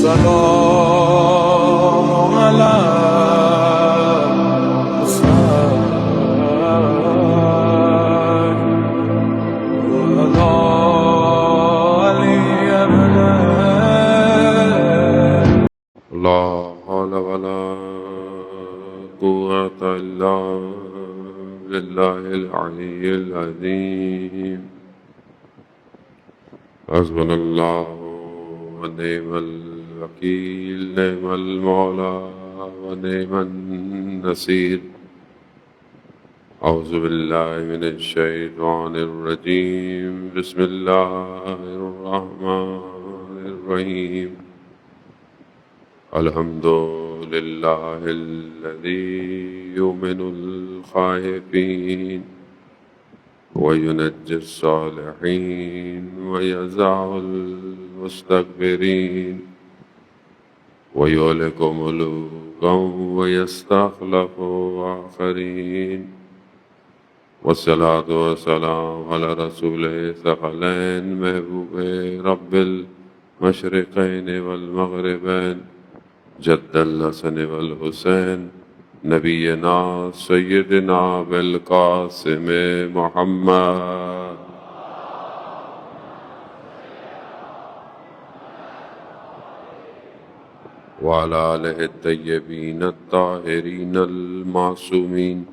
السلام على حسين وعلى علي أبدا. لا حول ولا قوة إلا بالله العلي العظيم. حسبنا الله ونعم الوكيل، نعم المولى ونعم النصير. أعوذ بالله من الشيطان الرجيم. بسم الله الرحمن الرحيم. الحمد لله الذي يؤمن الخائفين وينجي الصالحين ويزع المستكبرين ويهلك ملوكا ويستخلف آخرين. والصلاة والسلام على رسوله الثقلين محبوب رب المشرقين والمغربين جد الحسن والحسين نبينا سيدنا بالقاسم محمد وعلى آله الطيبين الطاهرين المعصومين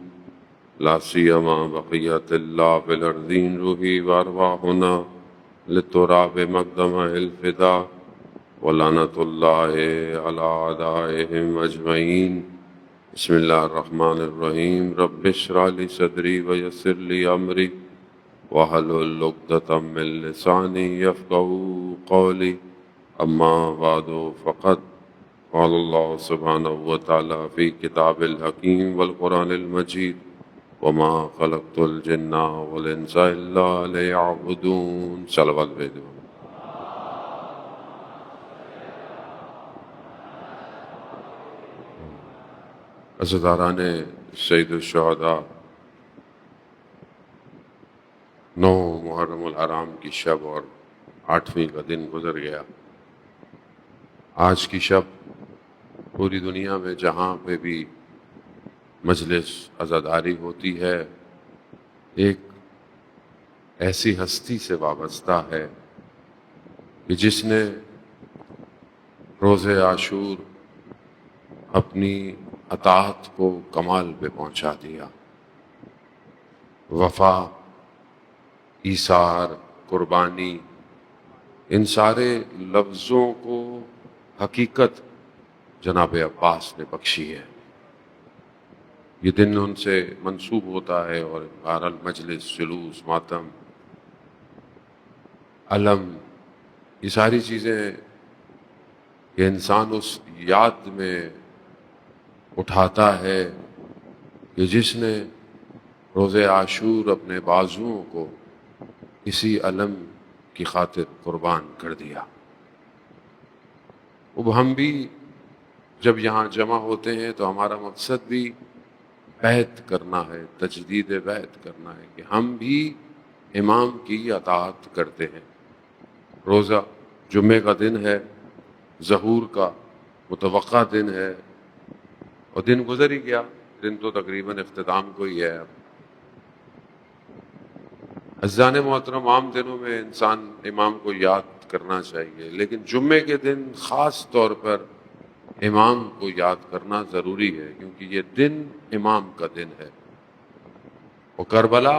لا سيما بقية الله في الأرضين روحي وأرواحنا للتراب مقدم الفداء ولعنة الله على أعدائهم أجمعين. بسم الله الرحمن الرحيم. رب اشرح لي صدري ويسر لي أمري واحلل عقدة من لساني يفقهوا قولي. أما بعد فقد قال الله سبحانه وتعالى في كتاب الحكيم والقرآن المجيد وما خلقت الجن والإنس إلا ليعبدون. صلوات بھیجو. عزاداران سید الشہداء، 9 محرم الحرام کی شب اور 8ویں کا دن گزر گیا. آج کی شب پوری دنیا میں جہاں پہ بھی مجلس عزاداری ہوتی ہے ایک ایسی ہستی سے وابستہ ہے کہ جس نے روز عاشور اپنی اطاعت کو کمال پہ پہنچا دیا. وفا، ایثار، قربانی، ان سارے لفظوں کو حقیقت جناب عباس نے بخشی ہے. یہ دن ان سے منسوب ہوتا ہے اور بہرحال مجلس، جلوس، ماتم، علم، یہ ساری چیزیں کہ انسان اس یاد میں اٹھاتا ہے کہ جس نے روز عاشور اپنے بازوؤں کو اسی علم کی خاطر قربان کر دیا. اب ہم بھی جب یہاں جمع ہوتے ہیں تو ہمارا مقصد بھی عہد کرنا ہے، تجدید عہد کرنا ہے کہ ہم بھی امام کی اطاعت کرتے ہیں. روزہ جمعے کا دن ہے، ظہور کا متوقع دن ہے اور دن گزر ہی گیا. دن تو تقریباً اختتام کو ہی ہے. اب عزیزان محترم، عام دنوں میں انسان امام کو یاد کرنا چاہیے، لیکن جمعے کے دن خاص طور پر امام کو یاد کرنا ضروری ہے کیونکہ یہ دن امام کا دن ہے. اور کربلا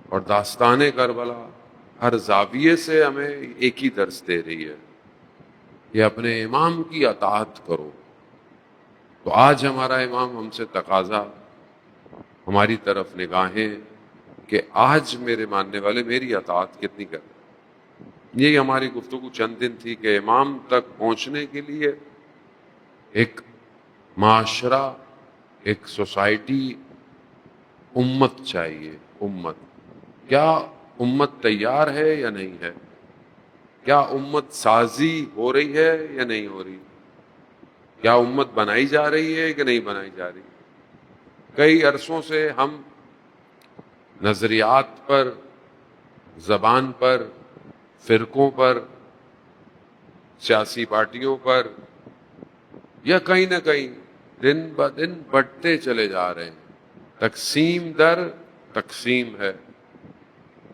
اور داستان کربلا ہر زاویے سے ہمیں ایک ہی درس دے رہی ہے کہ اپنے امام کی اطاعت کرو. تو آج ہمارا امام ہم سے تقاضا، ہماری طرف نگاہیں کہ آج میرے ماننے والے میری اطاعت کتنی کریں. یہی ہماری گفتگو چند دن تھی کہ امام تک پہنچنے کے لیے ایک معاشرہ، ایک سوسائٹی، امت چاہیے. امت کیا امت تیار ہے یا نہیں ہے؟ کیا امت سازی ہو رہی ہے یا نہیں ہو رہی؟ کیا امت بنائی جا رہی ہے کہ نہیں بنائی جا رہی؟ کئی عرصوں سے ہم نظریات پر، زبان پر، فرقوں پر سیاسی پارٹیوں پر یا کہیں نہ کہیں دن بدن بڑھتے چلے جا رہے ہیں. تقسیم در تقسیم ہے.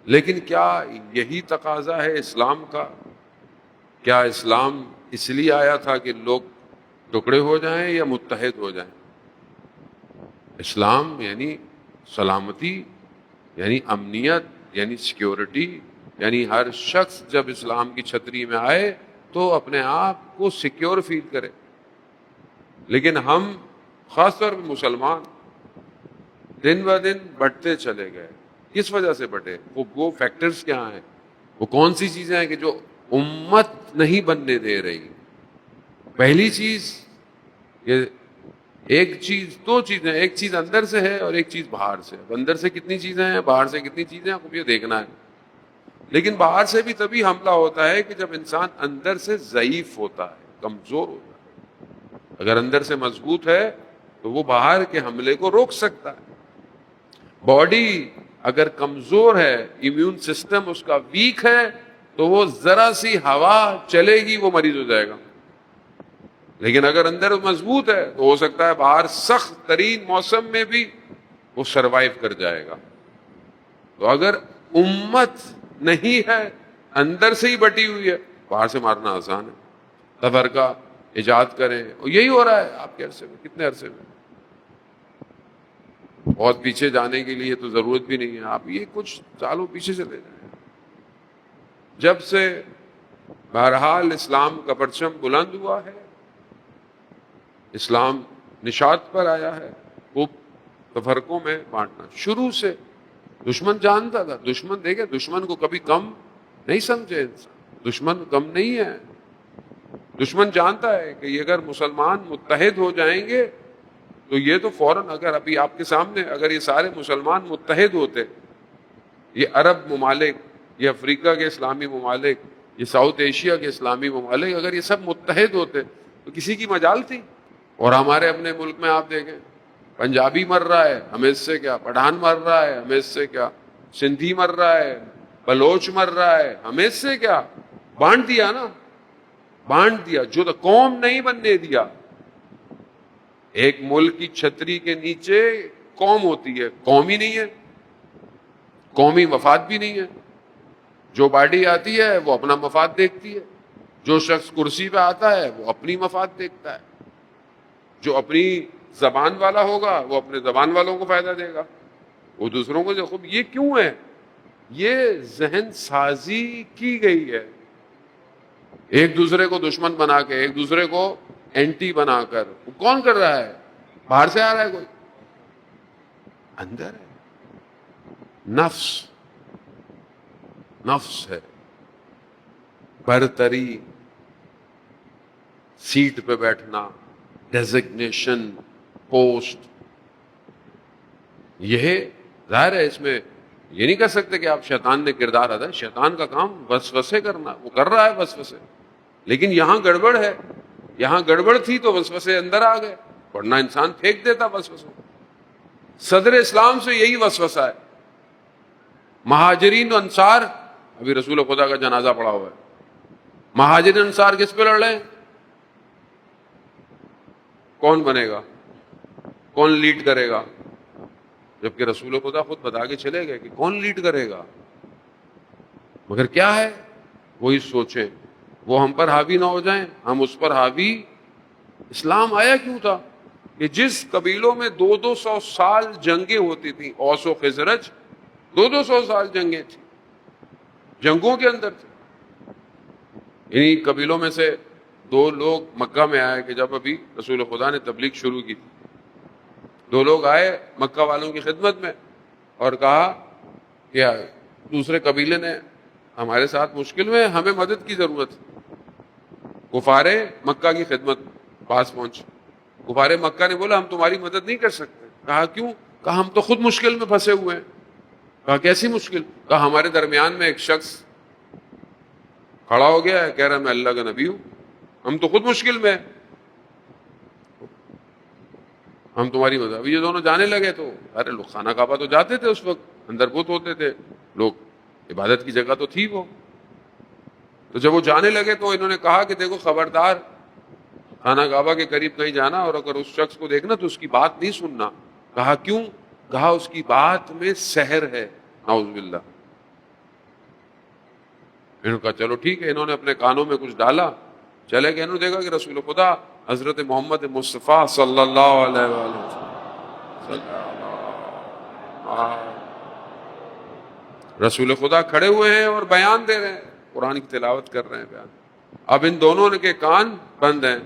لیکن کیا یہی تقاضا ہے اسلام کا؟ کیا اسلام اس لیے آیا تھا کہ لوگ ٹکڑے ہو جائیں یا متحد ہو جائیں؟ اسلام یعنی سلامتی، یعنی امنیت، یعنی سیکیورٹی، یعنی ہر شخص جب اسلام کی چھتری میں آئے تو اپنے آپ کو سیکیور فیل کرے. لیکن ہم خاص طور پہ مسلمان دن بہ دن بڑھتے چلے گئے. کس وجہ سے بڑھے؟ وہ فیکٹرز کیا ہیں؟ وہ کون سی چیزیں ہیں کہ جو امت نہیں بننے دے رہی؟ پہلی چیز یہ دو چیزیں، ایک چیز اندر سے ہے اور ایک چیز باہر سے. اندر سے کتنی چیزیں ہیں، باہر سے کتنی چیزیں ہیں، آپ کو یہ دیکھنا ہے. لیکن باہر سے بھی تبھی حملہ ہوتا ہے کہ جب انسان اندر سے ضعیف ہوتا ہے، کمزور ہوتا ہے. اگر اندر سے مضبوط ہے تو وہ باہر کے حملے کو روک سکتا ہے. باڈی اگر کمزور ہے، امیون سسٹم اس کا ویک ہے، تو وہ ذرا سی ہوا چلے گی وہ مریض ہو جائے گا. لیکن اگر اندر مضبوط ہے تو ہو سکتا ہے باہر سخت ترین موسم میں بھی وہ سروائیو کر جائے گا. تو اگر امت نہیں ہے، اندر سے ہی بٹی ہوئی ہے، باہر سے مارنا آسان ہے. تفرقہ ایجاد کریں، اور یہی ہو رہا ہے آپ کے عرصے میں. کتنے عرصے میں؟ بہت پیچھے جانے کے لیے تو ضرورت بھی نہیں ہے. آپ یہ کچھ سالوں پیچھے چلے جائیں. جب سے بہرحال اسلام کا پرچم بلند ہوا ہے، اسلام نشاط پر آیا ہے، خوب تفرقوں میں بانٹنا. شروع سے دشمن جانتا تھا. دشمن دیکھے، دشمن کو کبھی کم نہیں سمجھے انسان. دشمن کم نہیں ہے. دشمن جانتا ہے کہ یہ اگر مسلمان متحد ہو جائیں گے تو یہ تو فوراً، اگر ابھی آپ کے سامنے اگر یہ سارے مسلمان متحد ہوتے، یہ عرب ممالک، یہ افریقہ کے اسلامی ممالک، یہ ساؤتھ ایشیا کے اسلامی ممالک، اگر یہ سب متحد ہوتے تو کسی کی مجال تھی؟ اور ہمارے اپنے ملک میں آپ دیکھیں، پنجابی مر رہا ہے، ہمیں اس سے کیا؟ پٹھان مر رہا ہے، ہمیں اس سے کیا؟ سندھی مر رہا ہے، بلوچ مر رہا ہے، ہمیں اس سے کیا؟ بانٹ دیا نا، بانٹ دیا. جو تو قوم نہیں بننے دیا. ایک ملک کی چھتری کے نیچے قوم ہوتی ہے، قوم ہی نہیں ہے، قومی مفاد بھی نہیں ہے. جو پارٹی آتی ہے وہ اپنا مفاد دیکھتی ہے. جو شخص کرسی پہ آتا ہے وہ اپنی مفاد دیکھتا ہے. جو اپنی زبان والا ہوگا وہ اپنے زبان والوں کو فائدہ دے گا، وہ دوسروں کو. خوب یہ کیوں ہے؟ یہ ذہن سازی کی گئی ہے. ایک دوسرے کو دشمن بنا کے، ایک دوسرے کو اینٹی بنا کر. وہ کون کر رہا ہے؟ باہر سے آ رہا ہے کوئی؟ اندر ہے. نفس ہے. برتری، سیٹ پہ بیٹھنا، ڈیزگنیشن، پوسٹ، یہ ظاہر ہے. اس میں یہ نہیں کہہ سکتے کہ آپ شیطان نے کردار ادا. شیطان کا کام وسوسے کرنا، وہ کر رہا ہے وسوسے. لیکن یہاں گڑبڑ ہے. یہاں گڑبڑ تھی تو وسوسے اندر آ گئے، ورنہ انسان پھینک دیتا وسوسے. صدر اسلام سے یہی وسوسہ ہے. مہاجرین و انصار، ابھی رسول خدا کا جنازہ پڑا ہوا ہے. مہاجرین انصار کس پہ لڑ رہے ہیں؟ کون بنے گا، کون لیڈ کرے گا؟ جبکہ رسول خدا خود بتا کے چلے گئے کہ کون لیڈ کرے گا. مگر کیا ہے؟ وہی سوچیں، وہ ہم پر حاوی نہ ہو جائیں، ہم اس پر حاوی. اسلام آیا کیوں تھا؟ کہ جس قبیلوں میں 200 سال جنگیں ہوتی تھیں، اوس و خزرج، 200 سال جنگیں تھیں، جنگوں کے اندر تھے. انہی قبیلوں میں سے 2 لوگ مکہ میں آئے کہ جب ابھی رسول خدا نے تبلیغ شروع کی تھی. 2 لوگ آئے مکہ والوں کی خدمت میں اور کہا کہ دوسرے قبیلے نے ہمارے ساتھ مشکل میں، ہمیں مدد کی ضرورت ہے. کفار مکہ کی خدمت پاس پہنچے. کفار مکہ نے بولا ہم تمہاری مدد نہیں کر سکتے. کہا کیوں؟ کہا ہم تو خود مشکل میں پھنسے ہوئے ہیں. کہا کیسی مشکل؟ کہا ہمارے درمیان میں ایک شخص کھڑا ہو گیا ہے، کہہ رہا میں اللہ کا نبی ہوں، ہم تو خود مشکل میں ہیں، ہم تمہاری مدد. ابھی یہ دونوں جانے لگے تو ارے لوگ خانہ کعبہ تو جاتے تھے، اس وقت اندر بت ہوتے تھے لوگ، عبادت کی جگہ تو تھی وہ. تو جب وہ جانے لگے تو انہوں نے کہا کہ دیکھو خبردار خانہ کعبہ کے قریب کہیں جانا اور اگر اس شخص کو دیکھنا تو اس کی بات نہیں سننا. کہا کیوں؟ کہا اس کی بات میں سحر ہے. نعوذ باللہ. انہوں نے کہا چلو ٹھیک ہے. انہوں نے اپنے کانوں میں کچھ ڈالا, چلے گئے. انہوں نے دیکھا کہ رسول خدا حضرت محمد مصطفیٰ صلی اللہ علیہ وسلم رسول خدا کھڑے ہوئے ہیں اور بیان دے رہے ہیں, قرآن کی تلاوت کر رہے ہیں, بیان. اب ان دونوں کے کان بند ہیں.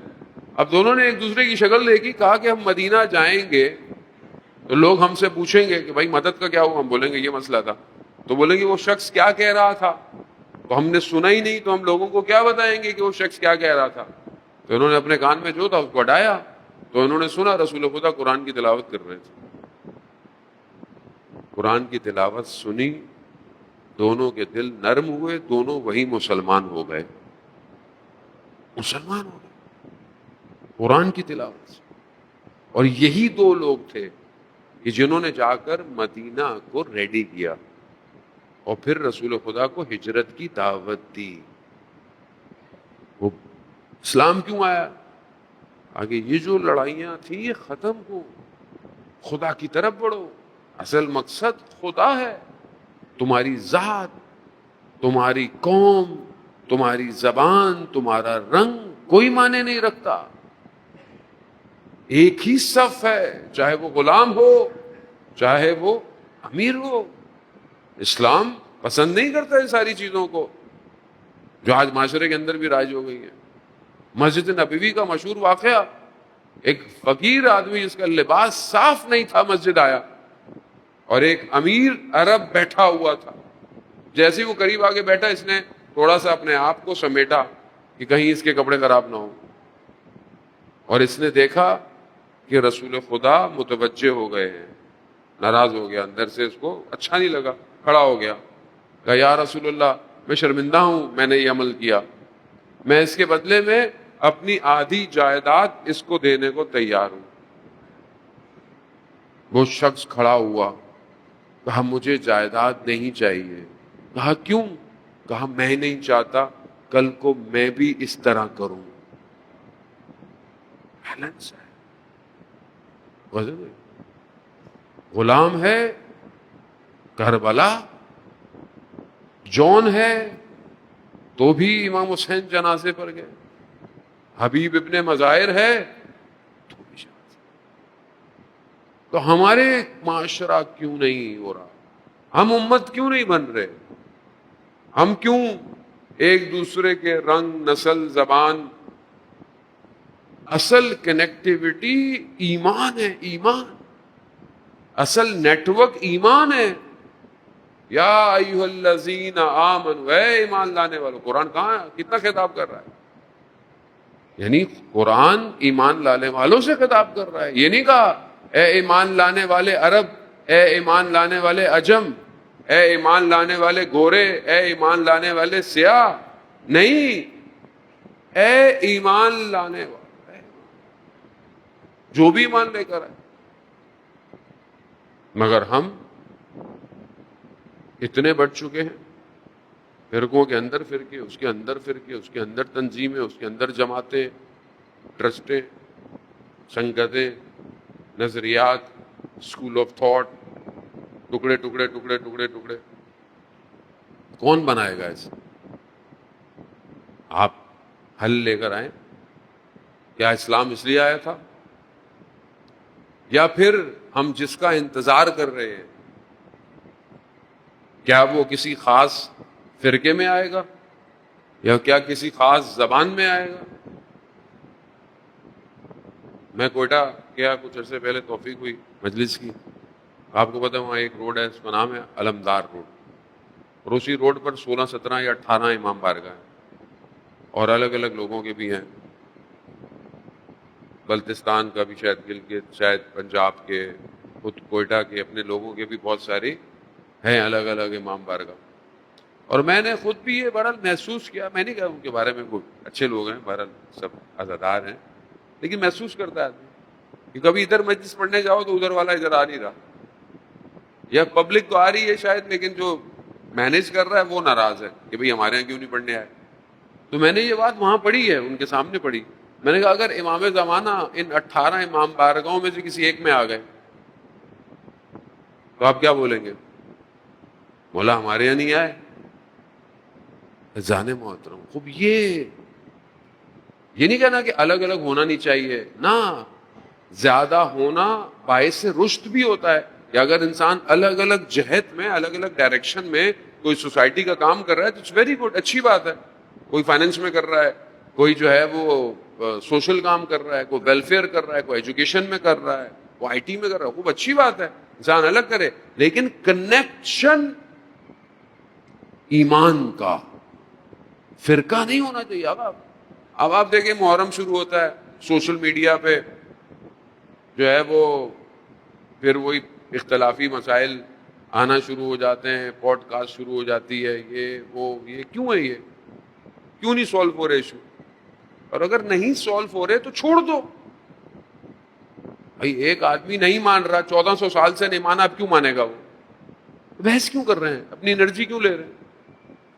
اب دونوں نے ایک دوسرے کی شکل دیکھی. کہا کہ ہم مدینہ جائیں گے تو لوگ ہم سے پوچھیں گے کہ بھائی مدد کا کیا ہوا. ہم بولیں گے یہ مسئلہ تھا. تو بولیں گے وہ شخص کیا کہہ رہا تھا, تو ہم نے سنا ہی نہیں, تو ہم لوگوں کو کیا بتائیں گے کہ وہ شخص کیا کہہ رہا تھا. تو انہوں نے اپنے کان میں جو تھا اس کو ہٹایا, تو انہوں نے سنا رسول خدا قرآن کی تلاوت کر رہے تھے. قرآن کی تلاوت سنی, دونوں کے دل نرم ہوئے, دونوں وہی مسلمان ہو گئے. مسلمان ہو گئے قرآن کی تلاوت سے. اور یہی دو لوگ تھے کہ جنہوں نے جا کر مدینہ کو ریڈی کیا اور پھر رسول خدا کو ہجرت کی دعوت دی. وہ اسلام کیوں آیا؟ آگے یہ جو لڑائیاں تھیں یہ ختم ہو, خدا کی طرف بڑھو. اصل مقصد خدا ہے. تمہاری ذات, تمہاری قوم, تمہاری زبان, تمہارا رنگ کوئی معنی نہیں رکھتا. ایک ہی صف ہے, چاہے وہ غلام ہو چاہے وہ امیر ہو. اسلام پسند نہیں کرتا یہ ساری چیزوں کو جو آج معاشرے کے اندر بھی رائج ہو گئی ہیں. مسجد نبوی کا مشہور واقعہ, ایک فقیر آدمی جس کا لباس صاف نہیں تھا مسجد آیا, اور ایک امیر عرب بیٹھا ہوا تھا. جیسے وہ قریب آگے بیٹھا, اس نے تھوڑا سا اپنے آپ کو سمیٹا کہ کہیں اس کے کپڑے خراب نہ ہوں, اور اس نے دیکھا کہ رسول خدا متوجہ ہو گئے ہیں. ناراض ہو گیا, اندر سے اس کو اچھا نہیں لگا, کھڑا ہو گیا. کہا یا رسول اللہ میں شرمندہ ہوں, میں نے یہ عمل کیا, میں اس کے بدلے میں اپنی آدھی جائیداد اس کو دینے کو تیار ہوں. وہ شخص کھڑا ہوا, کہا مجھے جائیداد نہیں چاہیے. کہا کیوں؟ کہا میں نہیں چاہتا کل کو میں بھی اس طرح کروں. بیلنس ہے, وزن ہے. غلام ہے کربلا, جون ہے تو بھی امام حسین جنازے پر گئے, حبیب ابن مظاہر ہے تو بھی جنازے. تو ہمارے معاشرہ کیوں نہیں ہو رہا؟ ہم امت کیوں نہیں بن رہے؟ ہم کیوں ایک دوسرے کے رنگ, نسل, زبان؟ اصل کنیکٹیوٹی ایمان ہے, ایمان. اصل نیٹ ورک ایمان ہے. یا ایھا الذین آمنوا, اے ایمان لانے والوں. قرآن کہاں ہے؟ کتنا خطاب کر رہا ہے؟ یعنی قرآن ایمان لانے والوں سے خطاب کر رہا ہے. یہ نہیں کہا اے ایمان لانے والے عرب, اے ایمان لانے والے عجم, اے ایمان لانے والے گورے, اے ایمان لانے والے سیاہ. نہیں, اے ایمان لانے والے, جو بھی ایمان لے کر آئے. مگر ہم اتنے بڑھ چکے ہیں, فرقوں کے اندر فرقے, اس کے اندر فرقے, اس کے اندر تنظیمیں, اس کے اندر جماعتیں, ٹرسٹیں, سنگتیں, نظریات, اسکول آف تھاٹ, ٹکڑے ٹکڑے ٹکڑے ٹکڑے ٹکڑے. کون بنائے گا اسے؟ آپ حل لے کر آئیں. کیا اسلام اس لیے آیا تھا؟ یا پھر ہم جس کا انتظار کر رہے ہیں کیا وہ کسی خاص فرقے میں آئے گا یا کیا کسی خاص زبان میں آئے گا؟ میں کوئٹہ گیا کچھ عرصے پہلے, توفیق ہوئی مجلس کی. آپ کو پتا وہاں ایک روڈ ہے, اس کا نام ہے علمدار روڈ, اور اسی روڈ پر 16, 17 یا 18 امام بارگاہ ہیں, اور الگ الگ لوگوں کے بھی ہیں. بلتستان کا بھی, شاید گلگت, شاید پنجاب کے, خود کوئٹہ کے اپنے لوگوں کے بھی بہت ساری ہیں الگ الگ امام بارگاہ. اور میں نے خود بھی یہ بہرحال محسوس کیا. میں نہیں کہا ان کے بارے میں کوئی اچھے لوگ ہیں, بہرحال سب عزادار ہیں, لیکن محسوس کرتا ہے کہ کبھی ادھر مجلس پڑھنے جاؤ تو ادھر والا ادھر آ نہیں رہا, یا پبلک تو آ رہی ہے شاید لیکن جو مینیج کر رہا ہے وہ ناراض ہے کہ بھئی ہمارے یہاں کیوں نہیں پڑھنے آئے. تو میں نے یہ بات وہاں پڑھی ہے، ان کے سامنے پڑھی. میں نے کہا اگر امام زمانہ ان 18 امام بارگاہوں میں سے کسی ایک میں آ گئے تو آپ کیا بولیں گے؟ بولا ہمارے یہاں نہیں آئے. جانے محترم، خوب یہ نہیں کہنا کہ الگ الگ ہونا نہیں چاہیے، نہ، زیادہ ہونا باعث رشد بھی ہوتا ہے. کہ اگر انسان الگ الگ جہت میں، الگ الگ ڈائریکشن میں کوئی سوسائٹی کا کام کر رہا ہے تو اٹس ویری گڈ، اچھی بات ہے. کوئی فائنینس میں کر رہا ہے، کوئی جو ہے وہ سوشل کام کر رہا ہے، کوئی ویلفیئر کر رہا ہے، کوئی ایجوکیشن میں کر رہا ہے، کوئی آئی ٹی میں کر رہا ہے، خوب اچھی بات ہے، انسان الگ کرے. لیکن کنیکشن ایمان کا، فرقہ نہیں ہونا چاہیے. اب آپ دیکھیں محرم شروع ہوتا ہے، سوشل میڈیا پہ جو ہے وہ پھر وہی اختلافی مسائل آنا شروع ہو جاتے ہیں، پوڈ کاسٹ شروع ہو جاتی ہے، یہ کیوں ہے؟ یہ کیوں نہیں سولو ہو رہے ایشو؟ اور اگر نہیں سولو ہو رہے تو چھوڑ دو. بھائی ایک آدمی نہیں مان رہا، 1400 سال سے نہیں مانا، اب کیوں مانے گا؟ وہ بحث کیوں کر رہے ہیں؟ اپنی انرجی کیوں لے رہے ہیں؟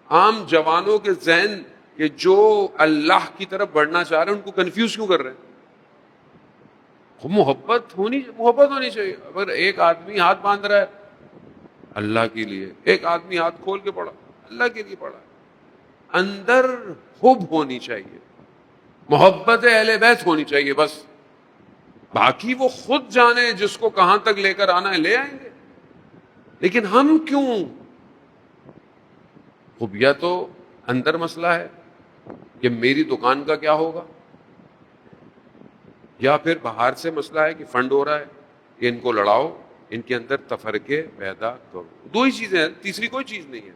عام جوانوں کے ذہن کہ جو اللہ کی طرف بڑھنا چاہ رہے ہیں ان کو کنفیوز کیوں کر رہے ہیں؟ محبت ہونی چاہیے. اگر ایک آدمی ہاتھ باندھ رہا ہے اللہ کے لیے، ایک آدمی ہاتھ کھول کے پڑا اللہ کے لیے پڑا، اندر حب ہونی چاہیے، محبت اہل بیت ہونی چاہیے بس. باقی وہ خود جانے جس کو کہاں تک لے کر آنا ہے لے آئیں گے. لیکن ہم کیوں؟ خوبیہ تو اندر مسئلہ ہے کہ میری دکان کا کیا ہوگا، یا پھر باہر سے مسئلہ ہے کہ فنڈ ہو رہا ہے کہ ان کو لڑاؤ، ان کے اندر تفرقے پیدا کرو. دو ہی چیزیں ہیں، تیسری کوئی چیز نہیں ہے.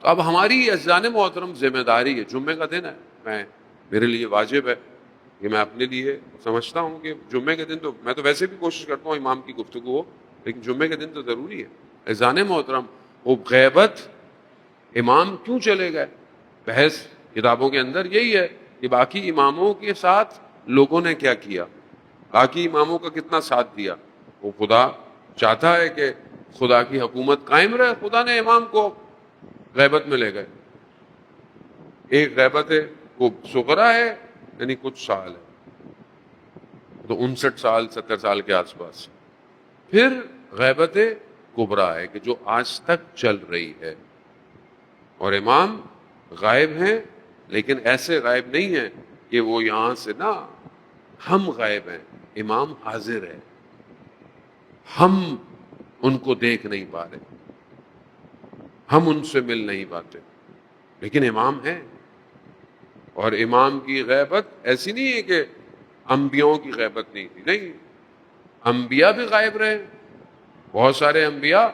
تو اب ہماری عزیزان محترم ذمہ داری ہے، جمعے کا دن ہے، میرے لیے واجب ہے کہ میں اپنے لیے سمجھتا ہوں کہ جمعے کے دن تو میں تو ویسے بھی کوشش کرتا ہوں امام کی گفتگو ہو، لیکن جمعے کے دن تو ضروری ہے. عزیزان محترم، وہ غیبت امام کیوں چلے گئے؟ بحث کتابوں کے اندر یہی ہے کہ باقی اماموں کے ساتھ لوگوں نے کیا کیا، باقی اماموں کا کتنا ساتھ دیا. وہ خدا چاہتا ہے کہ خدا کی حکومت قائم رہے، خدا نے امام کو غیبت میں لے گئے. ایک غیبت ہے وہ صغرا ہے، یعنی کچھ سال ہے، تو 59 سال 70 سال کے آس پاس. پھر غیبت کبرا ہے کہ جو آج تک چل رہی ہے، اور امام غائب ہیں لیکن ایسے غائب نہیں ہیں کہ وہ یہاں سے نہ، ہم غائب ہیں، امام حاضر ہے، ہم ان کو دیکھ نہیں پا رہے، ہم ان سے مل نہیں پاتے، لیکن امام ہے. اور امام کی غیبت ایسی نہیں ہے کہ انبیاءوں کی غیبت نہیں تھی، نہیں، انبیاء بھی غائب رہے، بہت سارے انبیاء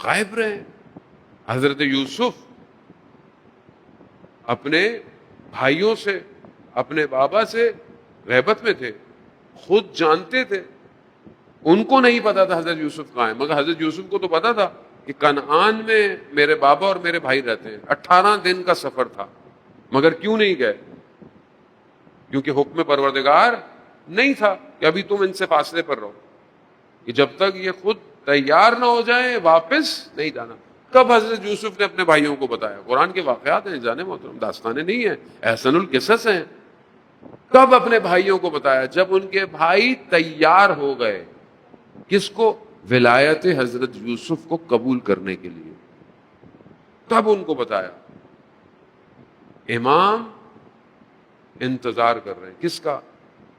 غائب رہے. حضرت یوسف اپنے بھائیوں سے، اپنے بابا سے غیبت میں تھے، خود جانتے تھے، ان کو نہیں پتا تھا حضرت یوسف کہاں ہے، مگر حضرت یوسف کو تو پتا تھا کہ کنعان میں میرے بابا اور میرے بھائی رہتے ہیں. 18 دن کا سفر تھا، مگر کیوں نہیں گئے؟ کیونکہ حکم پروردگار نہیں تھا کہ ابھی تم ان سے فاصلے پر رہو، کہ جب تک یہ خود تیار نہ ہو جائیں واپس نہیں جانا. کب حضرت یوسف نے اپنے بھائیوں کو بتایا؟ قرآن کے واقعات ہیں جانے محترم، داستانیں نہیں ہیں، احسن القصص ہیں. کب اپنے بھائیوں کو بتایا؟ جب ان کے بھائی تیار ہو گئے. کس کو؟ ولایت حضرت یوسف کو قبول کرنے کے لیے، تب ان کو بتایا. امام انتظار کر رہے ہیں کس کا؟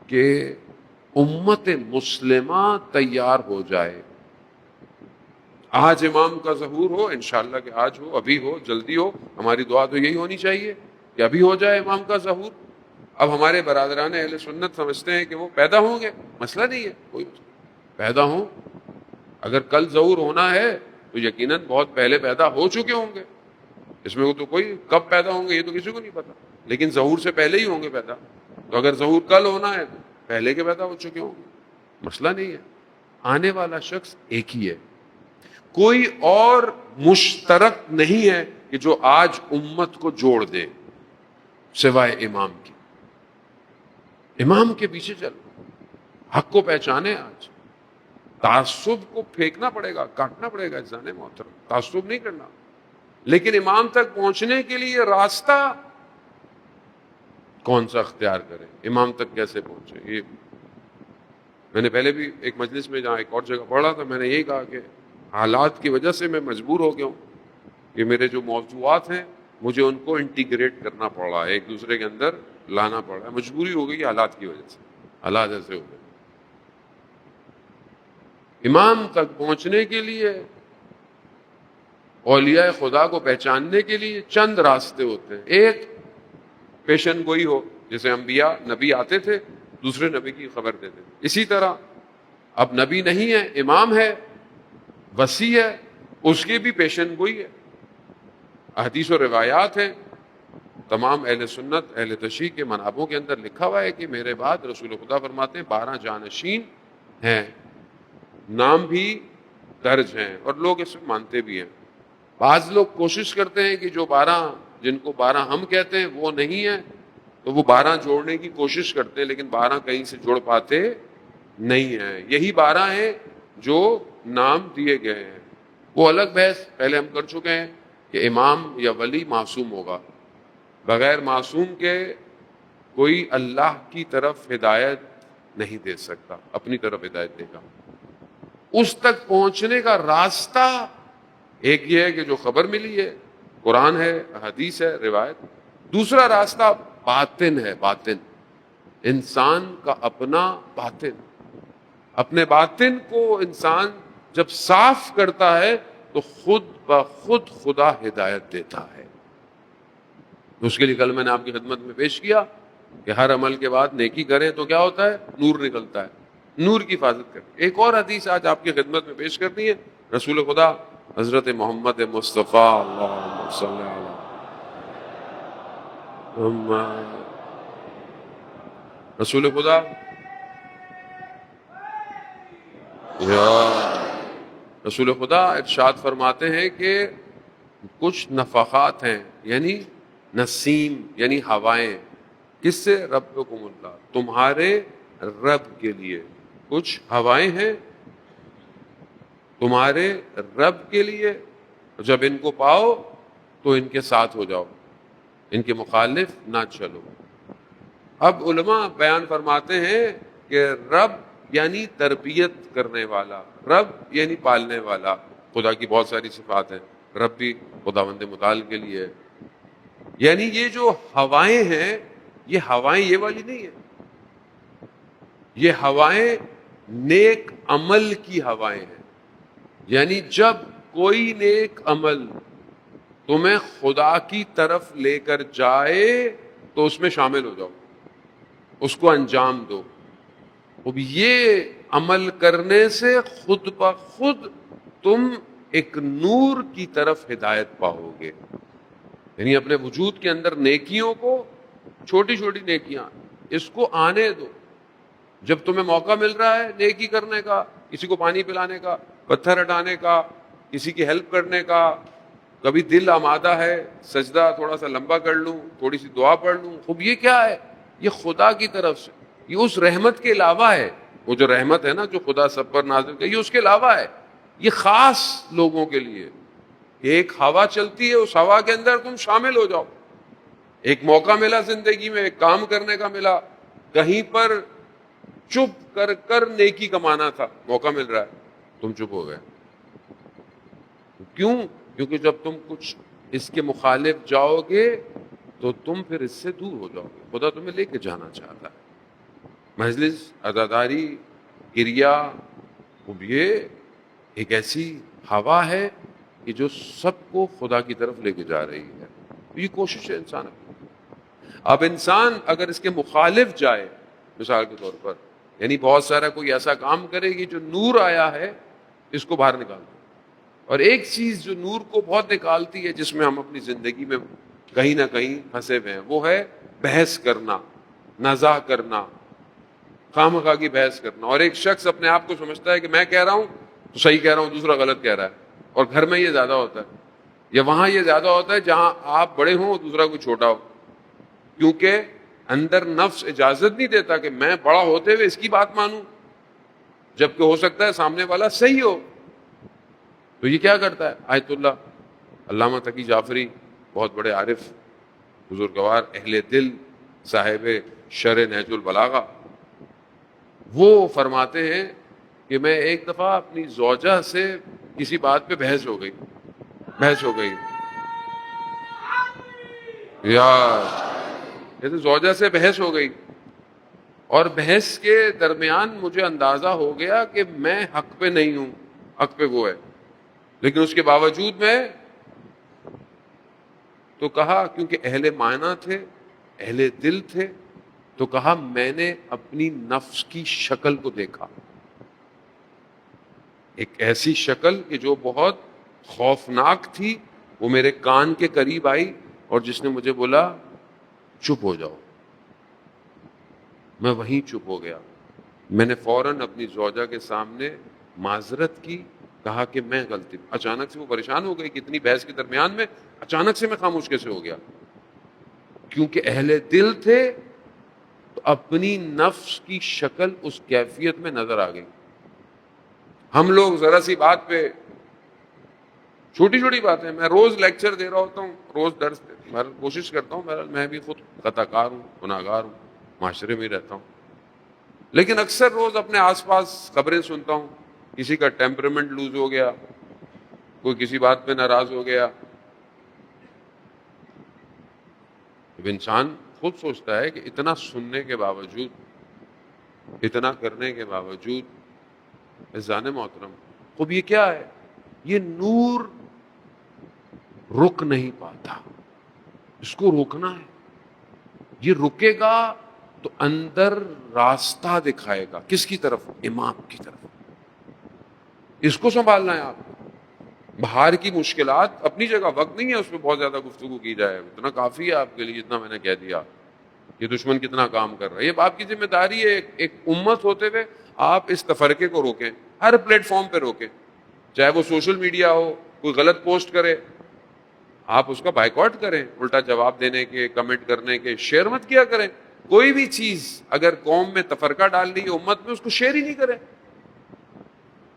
کہ امت مسلمہ تیار ہو جائے. آج امام کا ظہور ہو، انشاءاللہ کہ آج ہو، ابھی ہو، جلدی ہو. ہماری دعا تو یہی ہونی چاہیے کہ ابھی ہو جائے امام کا ظہور. اب ہمارے برادران اہل سنت سمجھتے ہیں کہ وہ پیدا ہوں گے، مسئلہ نہیں ہے، کوئی پیدا ہوں. اگر کل ظہور ہونا ہے تو یقیناً بہت پہلے پیدا ہو چکے ہوں گے، اس میں تو کوئی کب پیدا ہوں گے یہ تو کسی کو نہیں پتا، لیکن ظہور سے پہلے ہی ہوں گے پیدا. تو اگر ظہور کل ہونا ہے تو پہلے کے پیدا ہو چکے ہوں گے، مسئلہ نہیں ہے. آنے والا شخص ایک ہی ہے، کوئی اور مشترک نہیں ہے کہ جو آج امت کو جوڑ دے سوائے امام کی. امام کے پیچھے چل، حق کو پہچانے. آج تعصب کو پھینکنا پڑے گا، کاٹنا پڑے گا. جانے محترم، تعصب نہیں کرنا، لیکن امام تک پہنچنے کے لیے راستہ کون سا اختیار کریں، امام تک کیسے پہنچے. یہ میں نے پہلے بھی ایک مجلس میں جہاں ایک اور جگہ پڑھا تھا، میں نے یہی کہا کہ حالات کی وجہ سے میں مجبور ہو گیا ہوں کہ میرے جو موضوعات ہیں مجھے ان کو انٹیگریٹ کرنا پڑ رہا ہے، ایک دوسرے کے اندر لانا پڑ رہا ہے. مجبوری ہو گئی حالات کی وجہ سے، حالات ایسے ہو گئے. امام تک پہنچنے کے لیے، اولیاء خدا کو پہچاننے کے لیے چند راستے ہوتے ہیں. ایک پیشن گوئی ہو، جیسے انبیاء نبی آتے تھے دوسرے نبی کی خبر دیتے تھے، اسی طرح اب نبی نہیں ہے، امام ہے، وصی ہے، اس کی بھی پیشن گوئی ہے. احادیث و روایات ہیں، تمام اہل سنت اہل تشیع کے منابوں کے اندر لکھا ہوا ہے کہ میرے بعد رسول خدا فرماتے ہیں 12 جانشین ہیں، نام بھی درج ہیں اور لوگ اس میں مانتے بھی ہیں. بعض لوگ کوشش کرتے ہیں کہ جو 12 جن کو 12 ہم کہتے ہیں وہ نہیں ہیں، تو وہ 12 جوڑنے کی کوشش کرتے ہیں، لیکن 12 کہیں سے جوڑ پاتے نہیں ہیں. یہی 12 ہیں جو نام دیے گئے ہیں. وہ الگ بحث پہلے ہم کر چکے ہیں کہ امام یا ولی معصوم ہوگا، بغیر معصوم کے کوئی اللہ کی طرف ہدایت نہیں دے سکتا، اپنی طرف ہدایت دے گا. اس تک پہنچنے کا راستہ ایک یہ ہے کہ جو خبر ملی ہے، قرآن ہے، حدیث ہے، روایت. دوسرا راستہ باطن ہے، باطن، انسان کا اپنا باطن. اپنے باطن کو انسان جب صاف کرتا ہے تو خود بخود خدا ہدایت دیتا ہے. اس کے لیے کل میں نے آپ کی خدمت میں پیش کیا کہ ہر عمل کے بعد نیکی کریں تو کیا ہوتا ہے؟ نور نکلتا ہے، نور کی حفاظت کریں. ایک اور حدیث آج آپ کی خدمت میں پیش کرنی ہے. رسول خدا حضرت محمد مصطفیٰ اللہم صلی علی محمد، رسول خدا رسول خدا ارشاد فرماتے ہیں کہ کچھ نفخات ہیں، یعنی نسیم یعنی ہوائیں. کس سے؟ ربکم اللہ، تمہارے رب کے لیے کچھ ہوائیں ہیں تمہارے رب کے لیے. جب ان کو پاؤ تو ان کے ساتھ ہو جاؤ، ان کے مخالف نہ چلو. اب علماء بیان فرماتے ہیں کہ رب یعنی تربیت کرنے والا، رب یعنی پالنے والا. خدا کی بہت ساری صفات ہیں، رب بھی خداوند متعال کے لیے ہے. یعنی یہ جو ہوائیں ہیں، یہ ہوائیں یہ والی نہیں ہیں، یہ ہوائیں نیک عمل کی ہوائیں ہیں. یعنی جب کوئی نیک عمل تمہیں خدا کی طرف لے کر جائے تو اس میں شامل ہو جاؤ، اس کو انجام دو. اب یہ عمل کرنے سے خود بخود تم ایک نور کی طرف ہدایت پاؤ گے. یعنی اپنے وجود کے اندر نیکیوں کو، چھوٹی چھوٹی نیکیاں، اس کو آنے دو. جب تمہیں موقع مل رہا ہے نیکی کرنے کا، کسی کو پانی پلانے کا، پتھر ہٹانے کا، کسی کی ہیلپ کرنے کا، کبھی دل آمادہ ہے سجدہ تھوڑا سا لمبا کر لوں، تھوڑی سی دعا پڑھ لوں. خوب یہ کیا ہے؟ یہ خدا کی طرف سے، یہ اس رحمت کے علاوہ ہے. وہ جو رحمت ہے نا جو خدا سب پر نازل ہے، یہ اس کے علاوہ ہے، یہ خاص لوگوں کے لیے. ایک ہوا چلتی ہے، اس ہوا کے اندر تم شامل ہو جاؤ. ایک موقع ملا زندگی میں، ایک کام کرنے کا ملا، کہیں پر چپ کر کر نیکی کمانا تھا، موقع مل رہا ہے، تم چپ ہو گئے. کیوں؟ کیونکہ جب تم کچھ اس کے مخالف جاؤ گے تو تم پھر اس سے دور ہو جاؤ گے. خدا تمہیں لے کے جانا چاہتا ہے. مجلس، عزاداری، گریا، یہ ایک ایسی ہوا ہے کہ جو سب کو خدا کی طرف لے کے جا رہی ہے. یہ کوشش ہے انسان کی. اب انسان اگر اس کے مخالف جائے، مثال کے طور پر، یعنی بہت سارا کوئی ایسا کام کرے گی جو نور آیا ہے اس کو باہر نکال دے. اور ایک چیز جو نور کو بہت نکالتی ہے، جس میں ہم اپنی زندگی میں کہیں نہ کہیں پھنسے ہوئے ہیں، وہ ہے بحث کرنا، نزاع کرنا، خواہ کی بحث کرنا. اور ایک شخص اپنے آپ کو سمجھتا ہے کہ میں کہہ رہا ہوں تو صحیح کہہ رہا ہوں، دوسرا غلط کہہ رہا ہے. اور گھر میں یہ زیادہ ہوتا ہے، یا وہاں یہ زیادہ ہوتا ہے جہاں آپ بڑے ہوں دوسرا کوئی چھوٹا ہو. کیونکہ اندر نفس اجازت نہیں دیتا کہ میں بڑا ہوتے ہوئے اس کی بات مانوں، جبکہ ہو سکتا ہے سامنے والا صحیح ہو. تو یہ کیا کرتا ہے؟ آیت اللہ علامہ تقی جعفری، بہت بڑے عارف، بزرگوار، اہل دل، صاحب شرح نہج البلاغہ، وہ فرماتے ہیں کہ میں ایک دفعہ اپنی زوجہ سے کسی بات پہ بحث ہو گئی یار، جیسے زوجہ سے بحث ہو گئی، اور بحث کے درمیان مجھے اندازہ ہو گیا کہ میں حق پہ نہیں ہوں، حق پہ وہ ہے، لیکن اس کے باوجود میں تو کہا، کیونکہ اہل معنی تھے، اہل دل تھے، تو کہا میں نے اپنی نفس کی شکل کو دیکھا، ایک ایسی شکل کہ جو بہت خوفناک تھی، وہ میرے کان کے قریب آئی اور جس نے مجھے بولا چپ ہو جاؤ، میں وہیں چپ ہو گیا۔ میں نے فوراً اپنی زوجہ کے سامنے معذرت کی، کہا کہ میں غلطی، اچانک سے وہ پریشان ہو گئی کہ اتنی بحث کے درمیان میں اچانک سے میں خاموش کیسے ہو گیا، کیونکہ اہل دل تھے تو اپنی نفس کی شکل اس کیفیت میں نظر آ گئی۔ ہم لوگ ذرا سی بات پہ، چھوٹی چھوٹی باتیں، میں روز لیکچر دے رہا ہوتا ہوں، روز درس میں کوشش کرتا ہوں، بہرحال میں بھی خود خطا کار ہوں، گناہ گار ہوں، معاشرے میں ہی رہتا ہوں، لیکن اکثر روز اپنے آس پاس خبریں سنتا ہوں، کسی کا ٹیمپرمنٹ لوز ہو گیا، کوئی کسی بات پہ ناراض ہو گیا۔ اب انسان خود سوچتا ہے کہ اتنا سننے کے باوجود، اتنا کرنے کے باوجود، عزیزان محترم، خب یہ کیا ہے؟ یہ نور رک نہیں پاتا، اس کو روکنا ہے۔ یہ رکے گا تو اندر راستہ دکھائے گا، کس کی طرف؟ امام کی طرف۔ اس کو سنبھالنا ہے آپ کو۔ باہر کی مشکلات اپنی جگہ، وقت نہیں ہے اس پہ بہت زیادہ گفتگو کی جائے، اتنا کافی ہے آپ کے لیے جتنا میں نے کہہ دیا کہ دشمن کتنا کام کر رہا ہے۔ یہ آپ کی ذمہ داری ہے، ایک امت ہوتے ہوئے آپ اس تفرقے کو روکیں، ہر پلیٹ فارم پہ روکیں، چاہے وہ سوشل میڈیا ہو، کوئی غلط پوسٹ کرے آپ اس کا بائیکاٹ کریں، الٹا جواب دینے کے، کمنٹ کرنے کے، شیئر مت کیا کریں۔ کوئی بھی چیز اگر قوم میں تفرقہ ڈال رہی ہے، امت میں، اس کو شیئر ہی نہیں کریں۔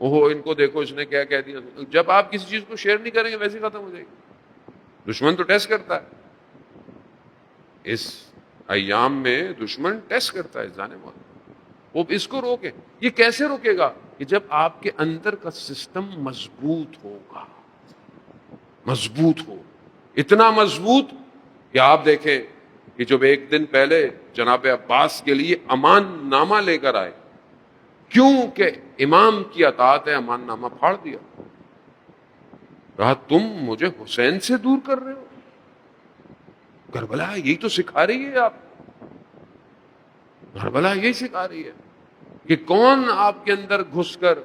اوہو ان کو دیکھو اس نے کیا کہہ دیا۔ جب آپ کسی چیز کو شیئر نہیں کریں گے ویسے ختم ہو جائے گی۔ دشمن تو ٹیسٹ کرتا ہے، اس ایام میں دشمن ٹیسٹ کرتا ہے جانے موت۔ وہ اس کو روکے۔ یہ کیسے روکے گا؟ کہ جب آپ کے اندر کا سسٹم مضبوط ہوگا، مضبوط ہو، اتنا مضبوط کہ آپ دیکھیں کہ جب ایک دن پہلے جناب عباس کے لیے امان نامہ لے کر آئے، کیوں کہ امام کی اطاعت ہے، امان نامہ پھاڑ دیا، کہا تم مجھے حسین سے دور کر رہے ہو؟ کربلا یہی تو سکھا رہی ہے آپ، کربلا یہی سکھا رہی ہے کہ کون آپ کے اندر گھس کر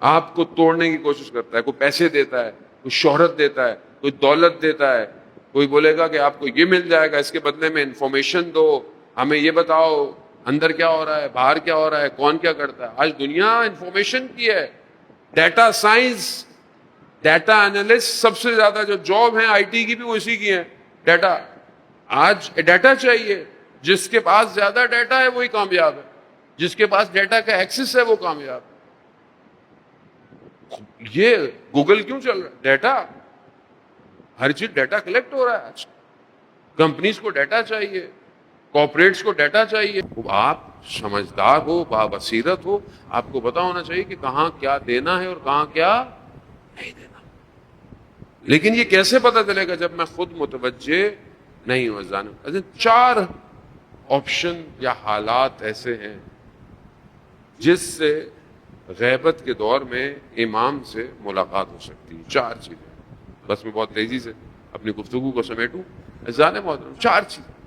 آپ کو توڑنے کی کوشش کرتا ہے۔ کوئی پیسے دیتا ہے، کوئی شہرت دیتا ہے، کوئی دولت دیتا ہے، کوئی بولے گا کہ آپ کو یہ مل جائے گا، اس کے بدلے میں انفارمیشن دو، ہمیں یہ بتاؤ اندر کیا ہو رہا ہے، باہر کیا ہو رہا ہے، کون کیا کرتا ہے۔ آج دنیا انفارمیشن کی ہے، ڈیٹا سائنس، ڈیٹا انالسٹ، سب سے زیادہ جو جاب ہیں آئی ٹی کی بھی وہ اسی کی ہیں، ڈیٹا۔ آج ڈیٹا چاہیے، جس کے پاس زیادہ ڈیٹا ہے وہی کامیاب ہے، جس کے پاس ڈیٹا کا ایکسس ہے وہ کامیاب ہے۔ یہ گوگل کیوں چل رہا ہے؟ ڈیٹا، ہر چیز ڈیٹا کلیکٹ ہو رہا ہے آج۔ کمپنیز کو ڈیٹا چاہیے، کارپوریٹس کو ڈیٹا چاہیے۔ آپ سمجھدار ہو، بابصیرت ہو، آپ کو پتا ہونا چاہیے کہ کہاں کیا دینا ہے اور کہاں کیا نہیں دینا۔ لیکن یہ کیسے پتا چلے گا؟ جب میں خود متوجہ نہیں ہوں۔ جانو 4 آپشن یا حالات ایسے ہیں جس سے غیبت کے دور میں امام سے ملاقات ہو سکتی ہے۔ 4 چیزیں، بس میں بہت تیزی سے اپنی گفتگو کو سمیٹوں۔ عزیزان محترم، 4 چیزیں،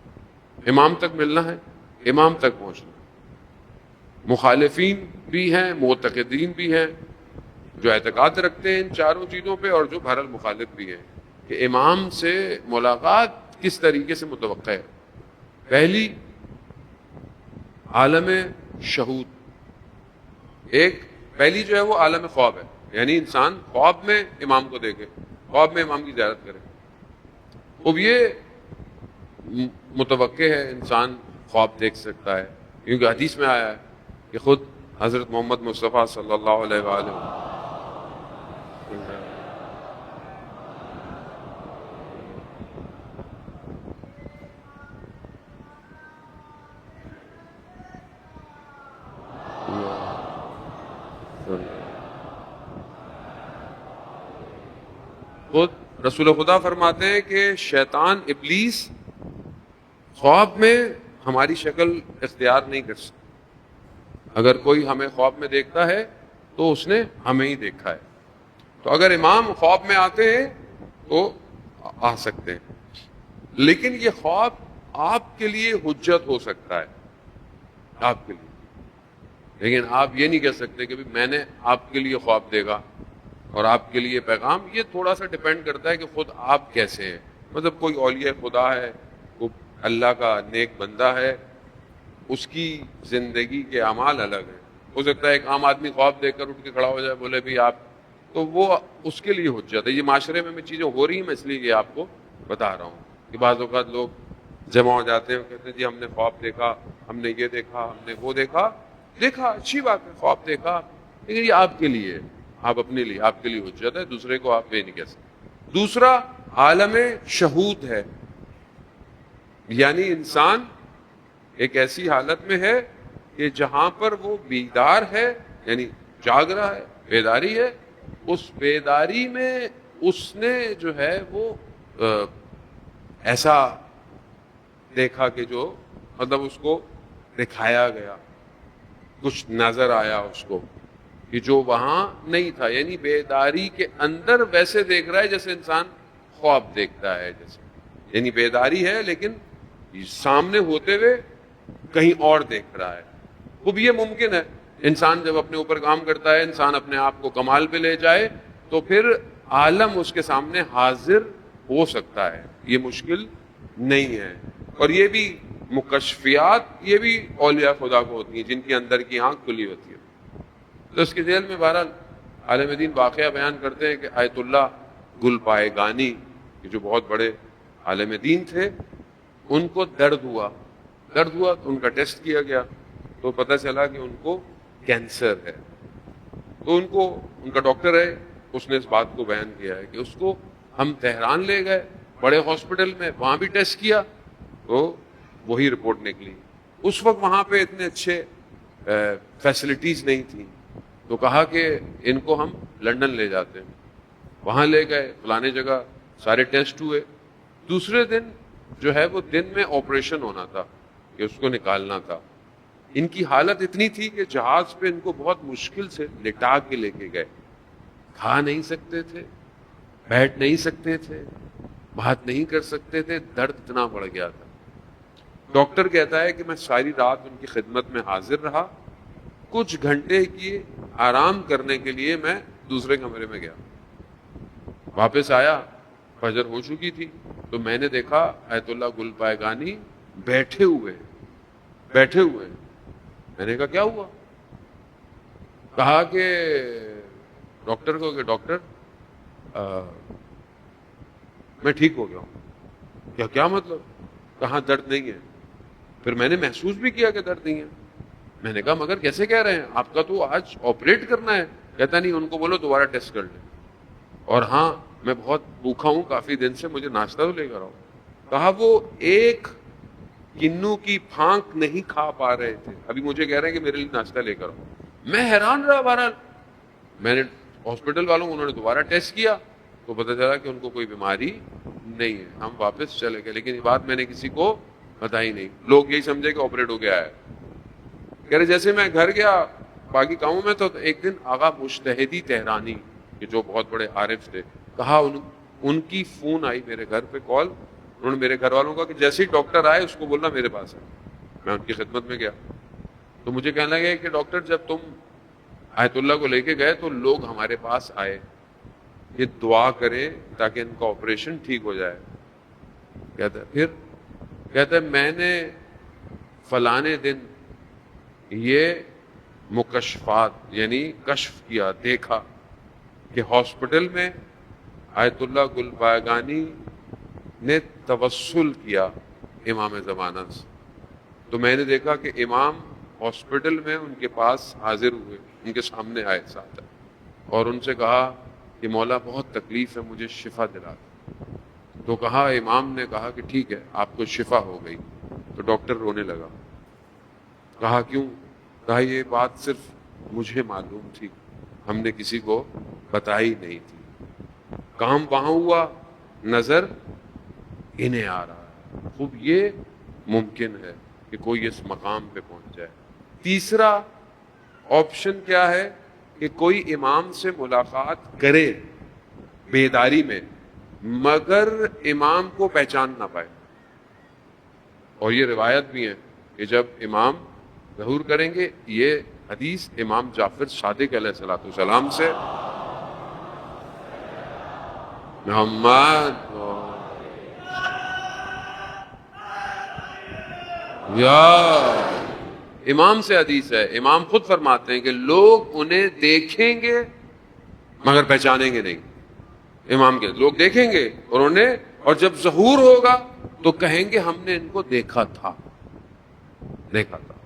امام تک ملنا ہے، امام تک پہنچنا ہے۔ مخالفین بھی ہیں، معتقدین بھی ہیں، جو اعتقاد رکھتے ہیں ان 4 چیزوں پہ، اور جو بہرحال مخالف بھی ہیں، کہ امام سے ملاقات کس طریقے سے متوقع ہے۔ پہلی، عالم شہود۔ پہلی جو ہے وہ عالم خواب ہے، یعنی انسان خواب میں امام کو دیکھے، خواب میں امام کی زیارت کرے۔ اب یہ متوقع ہے، انسان خواب دیکھ سکتا ہے، کیونکہ حدیث میں آیا ہے کہ خود حضرت محمد مصطفیٰ صلی اللہ علیہ وآلہ رسول خدا فرماتے ہیں کہ شیطان ابلیس خواب میں ہماری شکل اختیار نہیں کر سکتا. اگر کوئی ہمیں خواب میں دیکھتا ہے تو اس نے ہمیں ہی دیکھا ہے. تو اگر امام خواب میں آتے ہیں تو آ سکتے ہیں, لیکن یہ خواب آپ کے لیے حجت ہو سکتا ہے, آپ کے لیے. لیکن آپ یہ نہیں کہہ سکتے کہ میں نے آپ کے لیے خواب دیکھا اور آپ کے لیے پیغام. یہ تھوڑا سا ڈپینڈ کرتا ہے کہ خود آپ کیسے ہیں. مطلب کوئی اولیاء خدا ہے, وہ اللہ کا نیک بندہ ہے, اس کی زندگی کے اعمال الگ ہیں. ہو سکتا ہے ایک عام آدمی خواب دیکھ کر اٹھ کے کھڑا ہو جائے, بولے بھی آپ, تو وہ اس کے لیے حجت ہے. یہ معاشرے میں چیزیں ہو رہی ہیں, میں اس لیے یہ آپ کو بتا رہا ہوں کہ بعض اوقات لوگ جمع ہو جاتے ہیں اور کہتے ہیں جی ہم نے خواب دیکھا, ہم نے یہ دیکھا, ہم نے وہ دیکھا. دیکھا اچھی بات ہے, خواب دیکھا, لیکن یہ آپ کے لیے, آپ اپنے لیے, آپ کے لیے حجت ہے, دوسرے کو آپ یہ نہیں کہہ سکتے. دوسرا عالم شہود ہے, یعنی انسان ایک ایسی حالت میں ہے کہ جہاں پر وہ بیدار ہے, یعنی جاگ رہا ہے, بیداری ہے. اس بیداری میں اس نے جو ہے وہ ایسا دیکھا کہ جو مطلب اس کو دکھایا گیا, کچھ نظر آیا اس کو کہ جو وہاں نہیں تھا. یعنی بیداری کے اندر ویسے دیکھ رہا ہے جیسے انسان خواب دیکھتا ہے, جیسے, یعنی بیداری ہے لیکن سامنے ہوتے ہوئے کہیں اور دیکھ رہا ہے. وہ بھی یہ ممکن ہے, انسان جب اپنے اوپر کام کرتا ہے, انسان اپنے آپ کو کمال پہ لے جائے تو پھر عالم اس کے سامنے حاضر ہو سکتا ہے, یہ مشکل نہیں ہے. اور یہ بھی مکشفیات, یہ بھی اولیاء خدا کو ہوتی ہیں جن کی اندر کی آنکھ کھلی ہوتی ہے. تو اس کے ذیل میں بہرحال عالم دین واقعہ بیان کرتے ہیں کہ آیت اللہ گل پائے گانی, جو بہت بڑے عالم دین تھے, ان کو درد ہوا تو ان کا ٹیسٹ کیا گیا تو پتہ چلا کہ ان کو کینسر ہے. تو ان کا ڈاکٹر ہے, اس نے اس بات کو بیان کیا ہے کہ اس کو ہم تہران لے گئے بڑے ہاسپٹل میں, وہاں بھی ٹیسٹ کیا تو وہی رپورٹ نکلی. اس وقت وہاں پہ اتنے اچھے فیسلٹیز نہیں تھیں, تو کہا کہ ان کو ہم لنڈن لے جاتے ہیں. وہاں لے گئے, فلانے جگہ سارے ٹیسٹ ہوئے. دوسرے دن جو ہے وہ دن میں آپریشن ہونا تھا کہ اس کو نکالنا تھا. ان کی حالت اتنی تھی کہ جہاز پہ ان کو بہت مشکل سے لٹا کے لے کے گئے. کھا نہیں سکتے تھے, بیٹھ نہیں سکتے تھے, بات نہیں کر سکتے تھے, درد اتنا بڑھ گیا تھا. ڈاکٹر کہتا ہے کہ میں ساری رات ان کی خدمت میں حاضر رہا, کچھ گھنٹے کی آرام کرنے کے لیے میں دوسرے کمرے میں گیا, واپس آیا, فجر ہو چکی تھی. تو میں نے دیکھا آیت اللہ گل پائے گانی بیٹھے ہوئے. میں نے کہا کیا ہوا؟ کہا کہ ڈاکٹر کو کہ ڈاکٹر میں ٹھیک ہو گیا ہوں. کیا مطلب؟ کہاں درد نہیں ہے. پھر میں نے محسوس بھی کیا کہ درد نہیں ہے. میں نے کہا مگر کیسے کہہ رہے ہیں, آپ کا تو آج آپریٹ کرنا ہے. کہتا نہیں, ان کو بولو دوبارہ ٹیسٹ کر لیں. اور ہاں میں بہت بھوکا ہوں کافی دن سے, مجھے ناشتہ تو لے کر آؤ. کہا وہ ایک کنو کی پھانک نہیں کھا پا رہے تھے, ابھی مجھے کہہ رہے ہیں کہ میرے لیے ناشتہ لے کر آؤ. میں حیران رہا. بہرحال میں نے ہاسپٹل والوں انہوں نے دوبارہ ٹیسٹ کیا تو پتہ چلا کہ ان کو کوئی بیماری نہیں ہے. ہم واپس چلے گئے, لیکن یہ بات میں نے کسی کو بتائی نہیں. لوگ یہی سمجھے کہ آپریٹ ہو گیا ہے. کہہ رہے جیسے میں گھر گیا باقی کاموں میں, تو ایک دن آغا مجتہدی تہرانی کہ جو بہت بڑے عارف تھے, کہا ان کی فون آئی میرے گھر پہ کال. انہوں نے میرے گھر والوں کا کہ جیسے ہی ڈاکٹر آئے اس کو بولنا میرے پاس ہے. میں ان کی خدمت میں گیا تو مجھے کہنے لگے کہ ڈاکٹر جب تم آیت اللہ کو لے کے گئے تو لوگ ہمارے پاس آئے, یہ دعا کرے تاکہ ان کا آپریشن ٹھیک ہو جائے. کہتا ہے میں نے فلانے دن یہ مکشفات یعنی کشف کیا, دیکھا کہ ہاسپٹل میں آیت اللہ گل پائگانی نے توسل کیا امام زمانہ سے. تو میں نے دیکھا کہ امام ہاسپٹل میں ان کے پاس حاضر ہوئے, ان کے سامنے آئے ساتھ, اور ان سے کہا کہ مولا بہت تکلیف ہے, مجھے شفا دلا دو. تو کہا, امام نے کہا کہ ٹھیک ہے آپ کو شفا ہو گئی. تو ڈاکٹر رونے لگا. کہا کیوں؟ کہا یہ بات صرف مجھے معلوم تھی, ہم نے کسی کو بتائی نہیں تھی. کام وہاں ہوا نظر انہیں آ رہا ہے. خوب یہ ممکن ہے کہ کوئی اس مقام پہ پہنچ جائے. تیسرا آپشن کیا ہے کہ کوئی امام سے ملاقات کرے بیداری میں مگر امام کو پہچان نہ پائے. اور یہ روایت بھی ہے کہ جب امام ظہور کریں گے، یہ حدیث امام جعفر صادق علیہ الصلوۃ والسلام سے محمد یا امام سے حدیث ہے. امام خود فرماتے ہیں کہ لوگ انہیں دیکھیں گے مگر پہچانیں گے نہیں. امام کے لوگ دیکھیں گے اور انہیں، اور جب ظہور ہوگا تو کہیں گے ہم نے ان کو دیکھا تھا.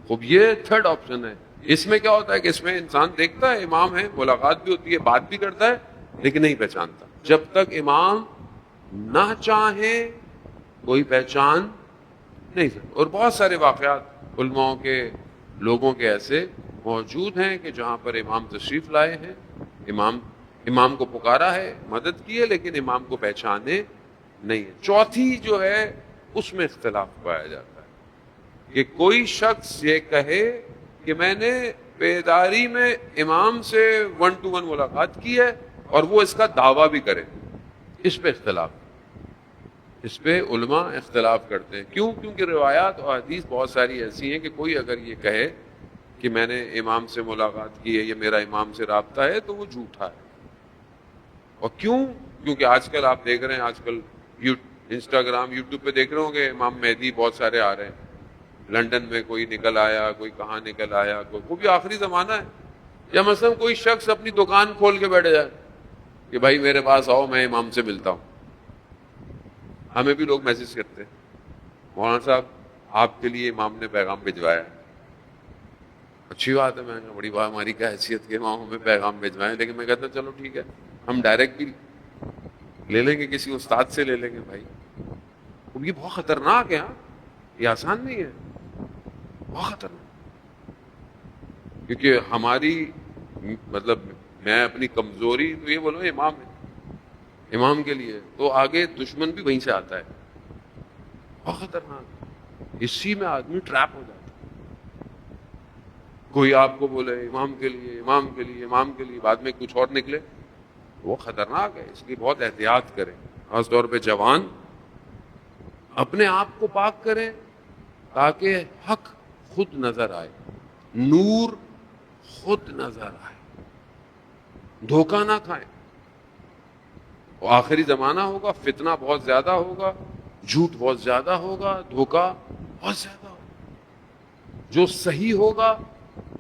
خوب یہ تھرڈ آپشن ہے. اس میں کیا ہوتا ہے کہ اس میں انسان دیکھتا ہے امام ہے، ملاقات بھی ہوتی ہے، بات بھی کرتا ہے، لیکن نہیں پہچانتا. جب تک امام نہ چاہیں کوئی پہچان نہیں سکتا. اور بہت سارے واقعات علماء کے، لوگوں کے ایسے موجود ہیں کہ جہاں پر امام تشریف لائے ہیں، امام کو پکارا ہے، مدد کی ہے، لیکن امام کو پہچانے نہیں ہے. چوتھی جو ہے اس میں اختلاف پایا جاتا ہے کہ کوئی شخص یہ کہے کہ میں نے بیداری میں امام سے 1-to-1 ملاقات کی ہے اور وہ اس کا دعویٰ بھی کرے. اس پہ اختلاف، اس پہ علماء اختلاف کرتے ہیں. کیوں؟ کیونکہ روایات اور حدیث بہت ساری ایسی ہیں کہ کوئی اگر یہ کہے کہ میں نے امام سے ملاقات کی ہے یا میرا امام سے رابطہ ہے تو وہ جھوٹا ہے. اور کیوں؟ کیونکہ آج کل آپ دیکھ رہے ہیں، آج کل انسٹاگرام، یوٹیوب پہ دیکھ رہے ہوں کہ امام مہدی بہت سارے آ رہے ہیں. لندن میں کوئی نکل آیا، کوئی کہاں نکل آیا، وہ بھی آخری زمانہ ہے. یا مثلا کوئی شخص اپنی دکان کھول کے بیٹھ جائے کہ بھائی میرے پاس آؤ، میں امام سے ملتا ہوں. ہمیں بھی لوگ میسج کرتے ہیں، مولانا صاحب آپ کے لیے امام نے پیغام بھجوایا. اچھی بات ہے، میں نے بڑی بات، ہماری کیا حیثیت کے امام ہمیں پیغام بھجوائیں. لیکن میں کہتا ہوں چلو ٹھیک ہے، ہم ڈائریکٹ بھی لے لیں گے، کسی استاد سے لے لیں گے. بھائی یہ بہت خطرناک ہے. ہاں یہ آسان نہیں ہے، بہت خطرناک. کیونکہ ہماری مطلب میں اپنی کمزوری تو یہ بولوں امام ہے، امام کے لیے تو آگے دشمن بھی وہیں سے آتا ہے. بہت خطرناک. اسی میں آدمی ٹریپ ہو جاتا ہے. کوئی آپ کو بولے امام کے لیے، امام کے لیے، امام کے لیے، بعد میں کچھ اور نکلے، وہ خطرناک ہے. اس لیے بہت احتیاط کریں. خاص طور پہ جوان اپنے آپ کو پاک کریں تاکہ حق خود نظر آئے، نور خود نظر آئے. دھوکہ نہ کھائیں. وہ آخری زمانہ ہوگا، فتنہ بہت زیادہ ہوگا، جھوٹ بہت زیادہ ہوگا، دھوکہ بہت زیادہ ہوگا. جو صحیح ہوگا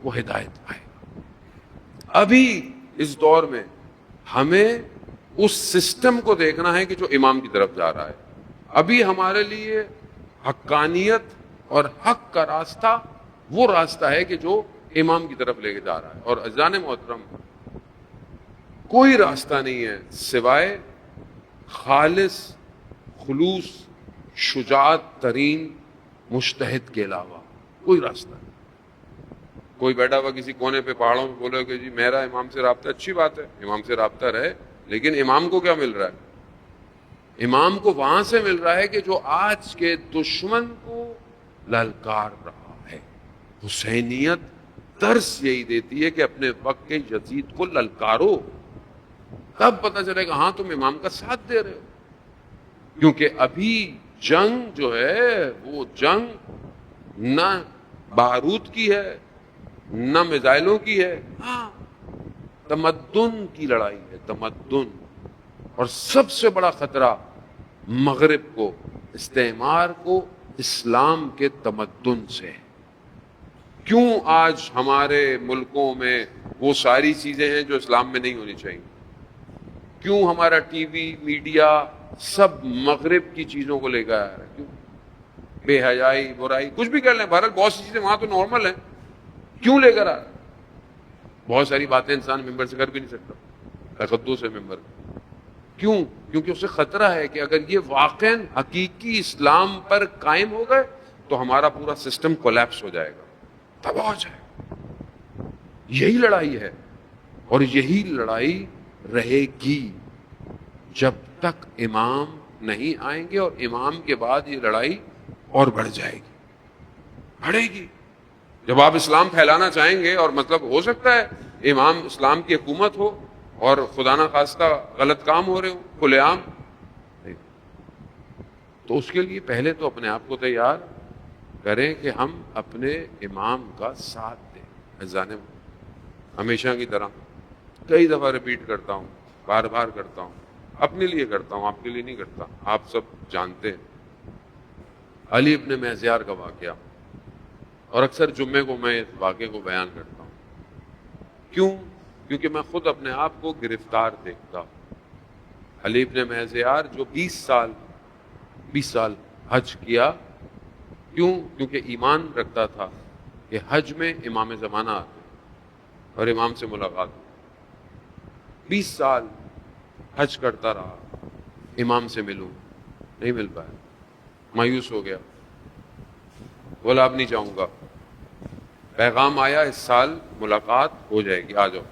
وہ ہدایت پائے گا. ابھی اس دور میں ہمیں اس سسٹم کو دیکھنا ہے کہ جو امام کی طرف جا رہا ہے. ابھی ہمارے لیے حقانیت اور حق کا راستہ وہ راستہ ہے کہ جو امام کی طرف لے کے جا رہا ہے. اور عزیزان محترم، کوئی راستہ نہیں ہے سوائے خالص، خلوص، شجاعت ترین مجتہد کے علاوہ کوئی راستہ نہیں. کوئی بیٹھا ہوا کسی کونے پہ پہاڑوں میں بولے کہ جی میرا امام سے رابطہ، اچھی بات ہے، امام سے رابطہ رہے، لیکن امام کو کیا مل رہا ہے؟ امام کو وہاں سے مل رہا ہے کہ جو آج کے دشمن کو للکار رہا ہے. حسینیت درس یہی دیتی ہے کہ اپنے وقت کے یزید کو للکارو، تب پتہ چلے گا ہاں تم امام کا ساتھ دے رہے ہو. کیونکہ ابھی جنگ جو ہے وہ جنگ نہ بارود کی ہے نہ میزائلوں کی ہے، ہاں تمدن کی لڑائی ہے. تمدن. اور سب سے بڑا خطرہ مغرب کو، استعمار کو، اسلام کے تمدن سے. کیوں آج ہمارے ملکوں میں وہ ساری چیزیں ہیں جو اسلام میں نہیں ہونی چاہیے؟ کیوں ہمارا ٹی وی، میڈیا سب مغرب کی چیزوں کو لے کر آ رہا ہے؟ کیوں؟ بے حیائی، برائی، کچھ بھی کر لیں، بہرحال بہت سی چیزیں وہاں تو نارمل ہیں. کیوں لے کر آ رہا ہے؟ بہت ساری باتیں انسان ممبر سے کر بھی نہیں سکتا، تقدس ہے ممبر. کیوں؟ کیونکہ اسے خطرہ ہے کہ اگر یہ واقعاً حقیقی اسلام پر قائم ہو گئے تو ہمارا پورا سسٹم کولیپس ہو جائے گا، تباہ ہو جائے گا. یہی لڑائی ہے اور یہی لڑائی رہے گی جب تک امام نہیں آئیں گے اور امام کے بعد یہ لڑائی اور بڑھ جائے گی، بڑھے گی۔ جب آپ اسلام پھیلانا چاہیں گے اور مطلب ہو سکتا ہے امام اسلام کی حکومت ہو اور خدا نہ خواستہ غلط کام ہو رہے ہوں کھلے عام، تو اس کے لیے پہلے تو اپنے آپ کو تیار کریں کہ ہم اپنے امام کا ساتھ دیں۔ عزیزان، ہمیشہ کی طرح کئی دفعہ ریپیٹ کرتا ہوں، بار بار کرتا ہوں، اپنے لیے کرتا ہوں، آپ کے لیے نہیں کرتا، آپ سب جانتے ہیں علی ابن مہزیار کا واقعہ، اور اکثر جمعے کو میں اس واقعے کو بیان کرتا ہوں۔ کیوں؟ کیونکہ میں خود اپنے آپ کو گرفتار دیکھتا ہوں۔ علی ابن مہزیار جو 20 سال حج کیا، کیوں؟ کیونکہ ایمان رکھتا تھا کہ حج میں امام زمانہ آتے اور امام سے ملاقات ہوئی۔ 20 سال حج کرتا رہا، امام سے ملوں، نہیں مل پایا، مایوس ہو گیا، بولا اب نہیں جاؤں گا۔ پیغام آیا اس سال ملاقات ہو جائے گی، آ جاؤ۔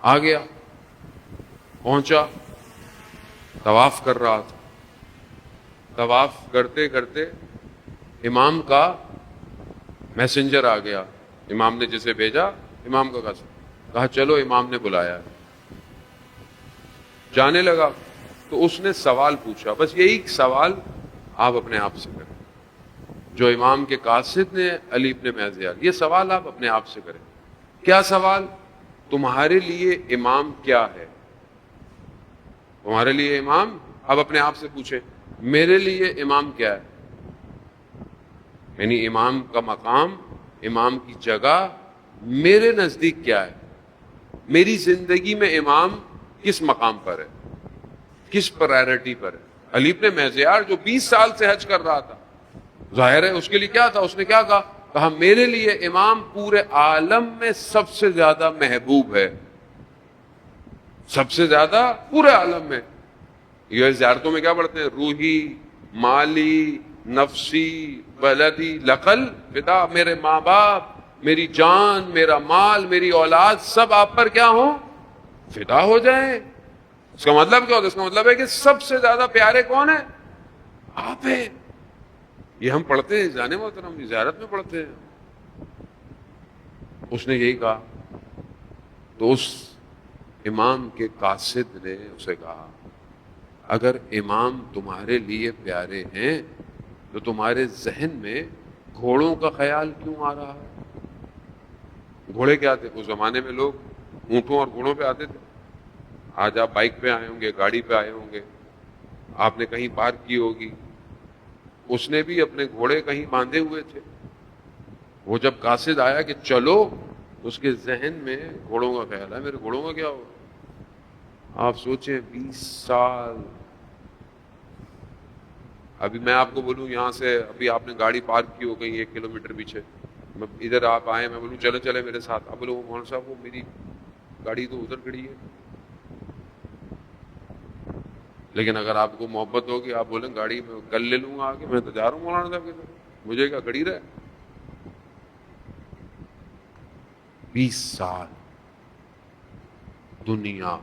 آ گیا، پہنچا، طواف کر رہا تھا۔ طواف کرتے کرتے امام کا میسنجر آ گیا، امام نے جسے بھیجا، امام کا کہا چلو امام نے بلایا ہے۔ جانے لگا تو اس نے سوال پوچھا، بس یہی سوال آپ اپنے آپ سے کریں جو امام کے قاصد نے علی ابن مہزیار، یہ سوال آپ اپنے آپ سے کریں۔ کیا سوال؟ تمہارے لیے امام کیا ہے؟ تمہارے لیے امام، اب اپنے آپ سے پوچھیں میرے لیے امام کیا ہے؟ یعنی امام کا مقام، امام کی جگہ میرے نزدیک کیا ہے؟ میری زندگی میں امام کس مقام پر ہے، کس پرائرٹی پر ہے؟ علی ابن مہزیار جو 20 سال سے حج کر رہا تھا، ظاہر ہے اس کے لیے کیا تھا، اس نے کیا کہا میرے لیے امام پورے عالم میں سب سے زیادہ محبوب ہے، سب سے زیادہ پورے عالم میں۔ یہ زیارتوں میں کیا پڑھتے ہیں؟ روحی، مالی، نفسی، بلدی، لقل فدا، میرے ماں باپ، میری جان، میرا مال، میری اولاد سب آپ پر کیا ہوں؟ فدا ہو جائیں۔ اس کا مطلب کیا ہوتا ہے؟ اس کا مطلب ہے کہ سب سے زیادہ پیارے کون ہیں؟ آپ ہیں۔ یہ ہم پڑھتے ہیں جانے محترم، زیارت میں پڑھتے ہیں۔ اس نے یہی کہا تو اس امام کے قاصد نے اسے کہا اگر امام تمہارے لیے پیارے ہیں تو تمہارے ذہن میں گھوڑوں کا خیال کیوں آ رہا ہے؟ گھوڑے کیا تھے اس زمانے میں؟ لوگ اونٹوں اور گھوڑوں پہ آتے تھے۔ آج آپ بائک پہ آئے ہوں گے، گاڑی پہ آئے ہوں گے، آپ نے کہیں پارک کی ہوگی، اس نے بھی اپنے گھوڑے کہیں باندھے ہوئے تھے۔ وہ جب قاصد آیا کہ چلو، اس کے ذہن میں گھوڑوں کا خیال ہے، میرے گھوڑوں کا کیا ہوگا؟ آپ سوچیں 20 سال۔ ابھی میں آپ کو بولوں یہاں سے، ابھی آپ نے گاڑی پارک کی ہو کہیں 1 کلومیٹر پیچھے، ادھر آپ آئے، میں بولوں چلے چلے میرے ساتھ، آپ بولو مولانا صاحب وہ میری گاڑی تو ادھر کھڑی ہے۔ لیکن اگر آپ کو محبت ہوگی، آپ بولیں گاڑی میں کل لے لوں گا آگے، میں تو جا رہا ہوں مولانا صاحب کے ساتھ، مجھے کیا کھڑی رہے۔ 20 سال دنیا،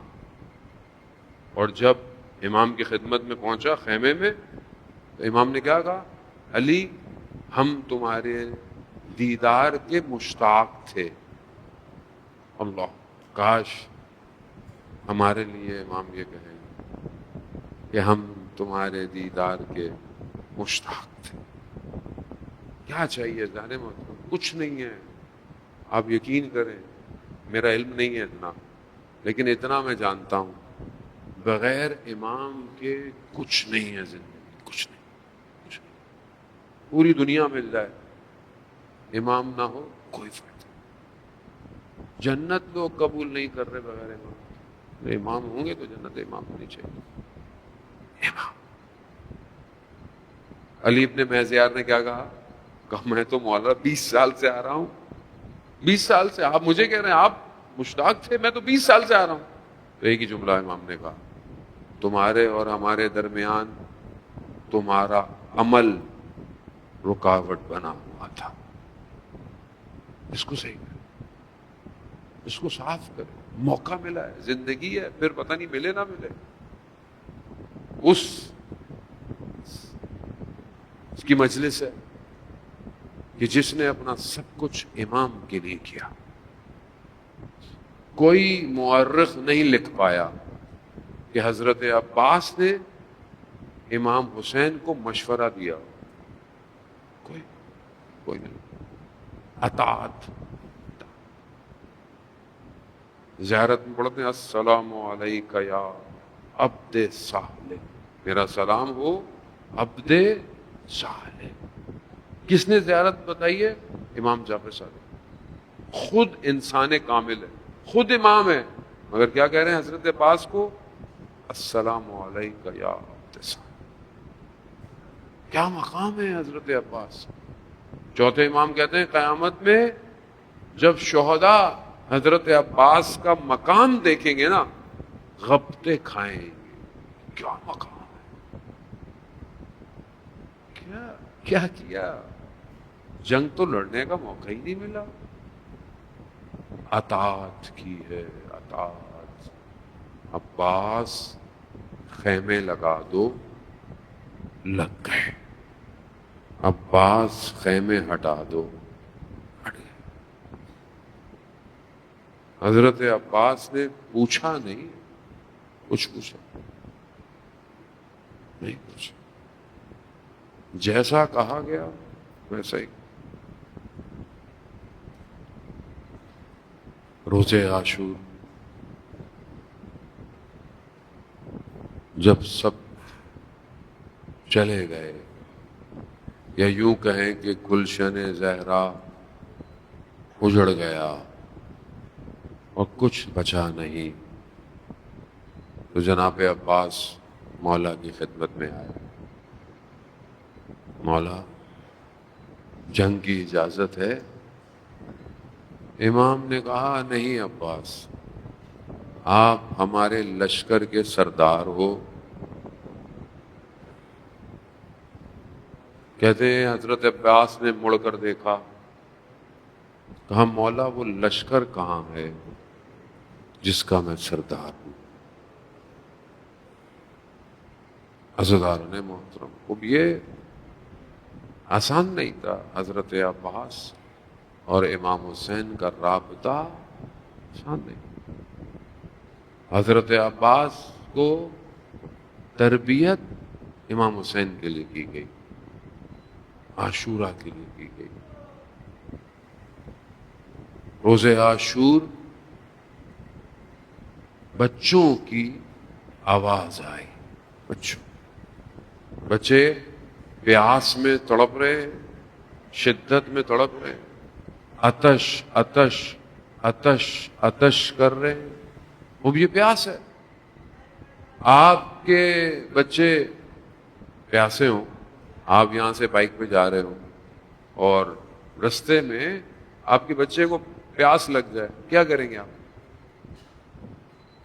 اور جب امام کی خدمت میں پہنچا خیمے میں تو امام نے کیا کہا؟ علی ہم تمہارے دیدار کے مشتاق تھے۔ اللہ، کاش ہمارے لیے امام یہ کہیں کہ ہم تمہارے دیدار کے مشتاق تھے۔ کیا چاہیے جانے محترم؟ کچھ نہیں ہے، آپ یقین کریں، میرا علم نہیں ہے اتنا، لیکن اتنا میں جانتا ہوں بغیر امام کے کچھ نہیں ہے زندگی، کچھ نہیں، کچھ نہیں۔ پوری دنیا مل جائے، امام نہ ہو کوئی فائدہ نہیں۔ جنت لوگ قبول نہیں کر رہے بغیر امام، امام ہوں گے تو جنت امام ہونی چاہیے۔ امام علی ابن مہزیار نے کیا کہا میں تو مولانا 20 سال سے آ رہا ہوں، 20 سال سے آپ مجھے کہہ رہے ہیں آپ مشتاق تھے، میں تو 20 سال سے آ رہا ہوں۔ تو ایک ہی جملہ امام نے کہا تمہارے اور ہمارے درمیان تمہارا عمل رکاوٹ بنا ہوا تھا، اس کو صحیح کرے، اس کو صاف کرے۔ موقع ملا ہے، زندگی ہے، پھر پتہ نہیں ملے نہ ملے۔ اس کی مجلس ہے کہ جس نے اپنا سب کچھ امام کے لیے کیا. کوئی مورخ نہیں لکھ پایا کہ حضرت عباس نے امام حسین کو مشورہ دیا. کوئی نہیں. اطاعت. زیارت میں پڑھتے ہیں السلام علیکہ یا عبد صالح، میرا سلام ہو عبد صالح. کس نے زیارت بتائی ہے؟ امام جعفر صادق. خود انسان کامل ہے، خود امام ہے، مگر کیا کہہ رہے ہیں حضرت عباس کو؟ السلام علیکہ یا عبد صالح. کیا مقام ہے حضرت عباس. چوتھے امام کہتے ہیں قیامت میں جب شہداء حضرت عباس کا مقام دیکھیں گے نا غبطے کھائیں گے. کیا مقام ہے، کیا کیا. جنگ تو لڑنے کا موقع ہی نہیں ملا. اطاعت کی ہے، اطاعت. عباس خیمے لگا دو، لگ گئے. عباس خیمے ہٹا دو، ہٹ گئے. حضرت عباس نے پوچھا نہیں، کچھ پوچھا نہیں، پوچھا. جیسا کہا گیا ویسا ہی. روزے عاشور جب سب چلے گئے، یا یوں کہیں کہ گلشن زہرا اجڑ گیا اور کچھ بچا نہیں، تو جناب عباس مولا کی خدمت میں آئے. مولا جنگ کی اجازت ہے؟ امام نے کہا نہیں عباس، آپ ہمارے لشکر کے سردار ہو. کہتے ہیں حضرت عباس نے مڑ کر دیکھا، کہا مولا وہ لشکر کہاں ہے جس کا میں سردار ہوں. عزیزان محترم، اب یہ آسان نہیں تھا. حضرت عباس اور امام حسین کا رابطہ آسان نہیں. حضرت عباس کو تربیت امام حسین کے لیے کی گئی، عاشورہ کے لیے کی گئی. روز عاشور بچوں کی آواز آئی. بچے پیاس میں تڑپ رہے، شدت میں تڑپ رہے، آتش آتش آتش آتش کر رہے ہیں. وہ بھی یہ پیاس ہے. آپ کے بچے پیاسے ہوں، آپ یہاں سے بائک پہ جا رہے ہو اور رستے میں آپ کے بچے کو پیاس لگ جائے، کیا کریں گے آپ؟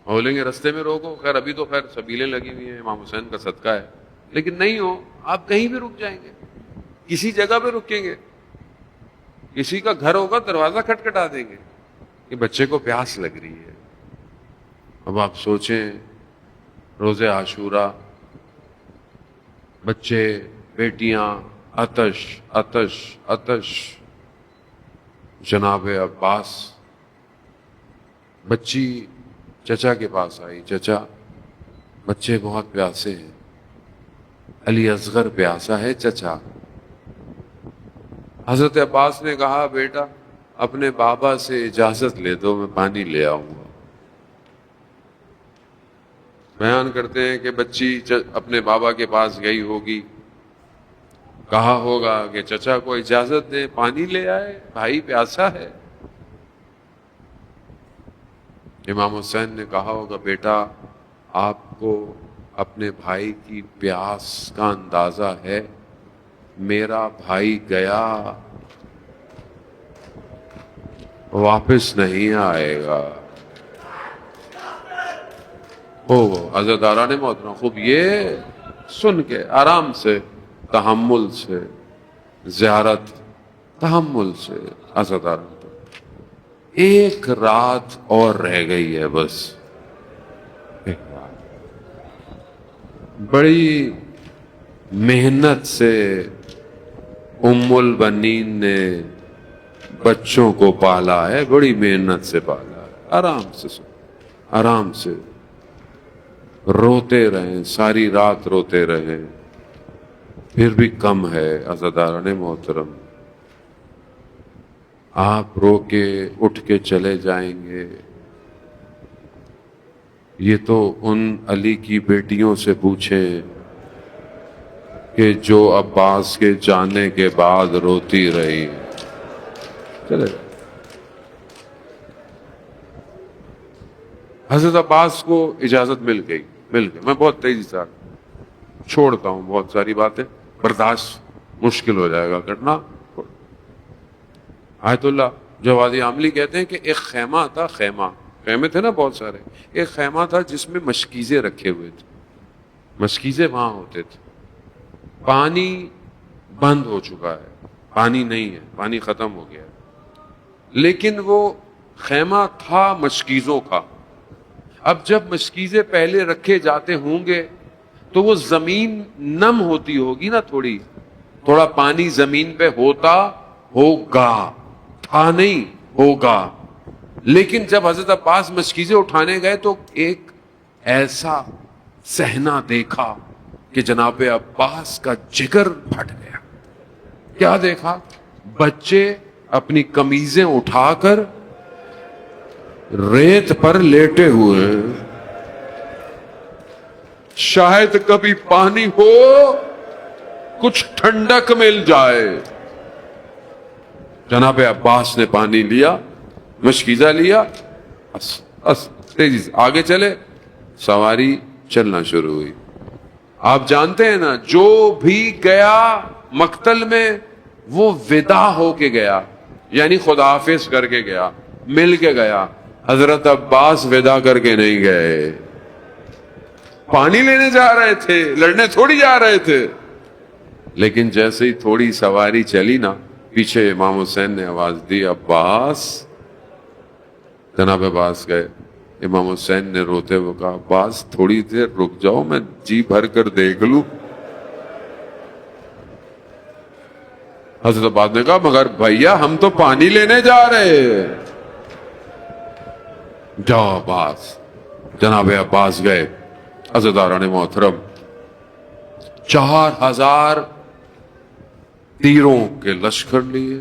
بولیں گے رستے میں روکو. خیر ابھی تو خیر سبیلیں لگی ہوئی ہیں، امام حسین کا صدقہ ہے. لیکن نہیں ہو، آپ کہیں بھی رک جائیں گے، کسی جگہ پہ رکیں گے. کسی کا گھر ہوگا، دروازہ کھٹکھٹا دیں گے کہ بچے کو پیاس لگ رہی ہے. اب آپ سوچیں روز عاشورہ، بچے بیٹیاں، آتش آتش آتش. جناب عباس بچی چچا کے پاس آئی، چچا بچے بہت پیاسے ہیں. علی اصغر پیاسا ہے چچا. حضرت عباس نے کہا بیٹا اپنے بابا سے اجازت لے دو، میں پانی لے آؤں گا. بیان کرتے ہیں کہ بچی اپنے بابا کے پاس گئی ہوگی، کہا ہوگا کہ چچا کو اجازت دیں، پانی لے آئے، بھائی پیاسا ہے. امام حسین نے کہا ہوگا بیٹا آپ کو اپنے بھائی کی پیاس کا اندازہ ہے، میرا بھائی گیا واپس نہیں آئے گا. عزیزداران محترم، خوب یہ سن کے آرام سے، تحمل سے زیارت، تحمل سے. عزیزداران ایک رات اور رہ گئی ہے، بس ایک رات. بڑی محنت سے ام البنین نے بچوں کو پالا ہے، بڑی محنت سے پالا ہے، آرام سے سو، آرام سے روتے رہیں، ساری رات روتے رہیں، پھر بھی کم ہے۔ عزاداران محترم، آپ رو کے اٹھ کے چلے جائیں گے، یہ تو ان علی کی بیٹیوں سے پوچھیں کہ جو عباس کے جانے کے بعد روتی رہی۔ چلے جائیں۔ حضرت عباس کو اجازت مل گئی۔ میں بہت تیزی سے چھوڑتا ہوں، بہت ساری باتیں برداشت مشکل ہو جائے گا کرنا۔ آیت اللہ جوادی عاملی کہتے ہیں کہ ایک خیمہ تھا، خیمے تھے نا بہت سارے، ایک خیمہ تھا جس میں مشکیزیں رکھے ہوئے تھے، مشکیزیں وہاں ہوتے تھے۔ پانی بند ہو چکا ہے، پانی نہیں ہے، پانی ختم ہو گیا ہے، لیکن وہ خیمہ تھا مشکیزوں کا۔ اب جب مشکیزیں پہلے رکھے جاتے ہوں گے تو وہ زمین نم ہوتی ہوگی نا، تھوڑا پانی زمین پہ ہوتا ہوگا، تھا نہیں ہوگا۔ لیکن جب حضرت عباس مشکیزیں اٹھانے گئے تو ایک ایسا صحنہ دیکھا کہ جناب عباس کا جگر پھٹ گیا۔ کیا دیکھا؟ بچے اپنی قمیضیں اٹھا کر ریت پر لیٹے ہوئے ہیں، شاید کبھی پانی ہو، کچھ ٹھنڈک مل جائے۔ جناب عباس نے پانی لیا، مشکیزہ لیا، تیزی سے آگے چلے، سواری چلنا شروع ہوئی۔ آپ جانتے ہیں نا، جو بھی گیا مقتل میں وہ ودا ہو کے گیا، یعنی خداحافظ کر کے گیا، مل کے گیا۔ حضرت عباس ودا کر کے نہیں گئے، پانی لینے جا رہے تھے، لڑنے تھوڑی جا رہے تھے۔ لیکن جیسے ہی تھوڑی سواری چلی نا، پیچھے امام حسین نے آواز دی، عباس۔ جناب عباس گئے، امام حسین نے روتے ہوئے کہا، عباس تھوڑی دیر رک جاؤ، میں جی بھر کر دیکھ لوں۔ حضرت عباس نے کہا، مگر بھیا ہم تو پانی لینے جا رہے ہیں۔ جاؤ عباس۔ جناب عباس گئے۔ عزاداران محترم، 4000 تیروں کے لشکر لیے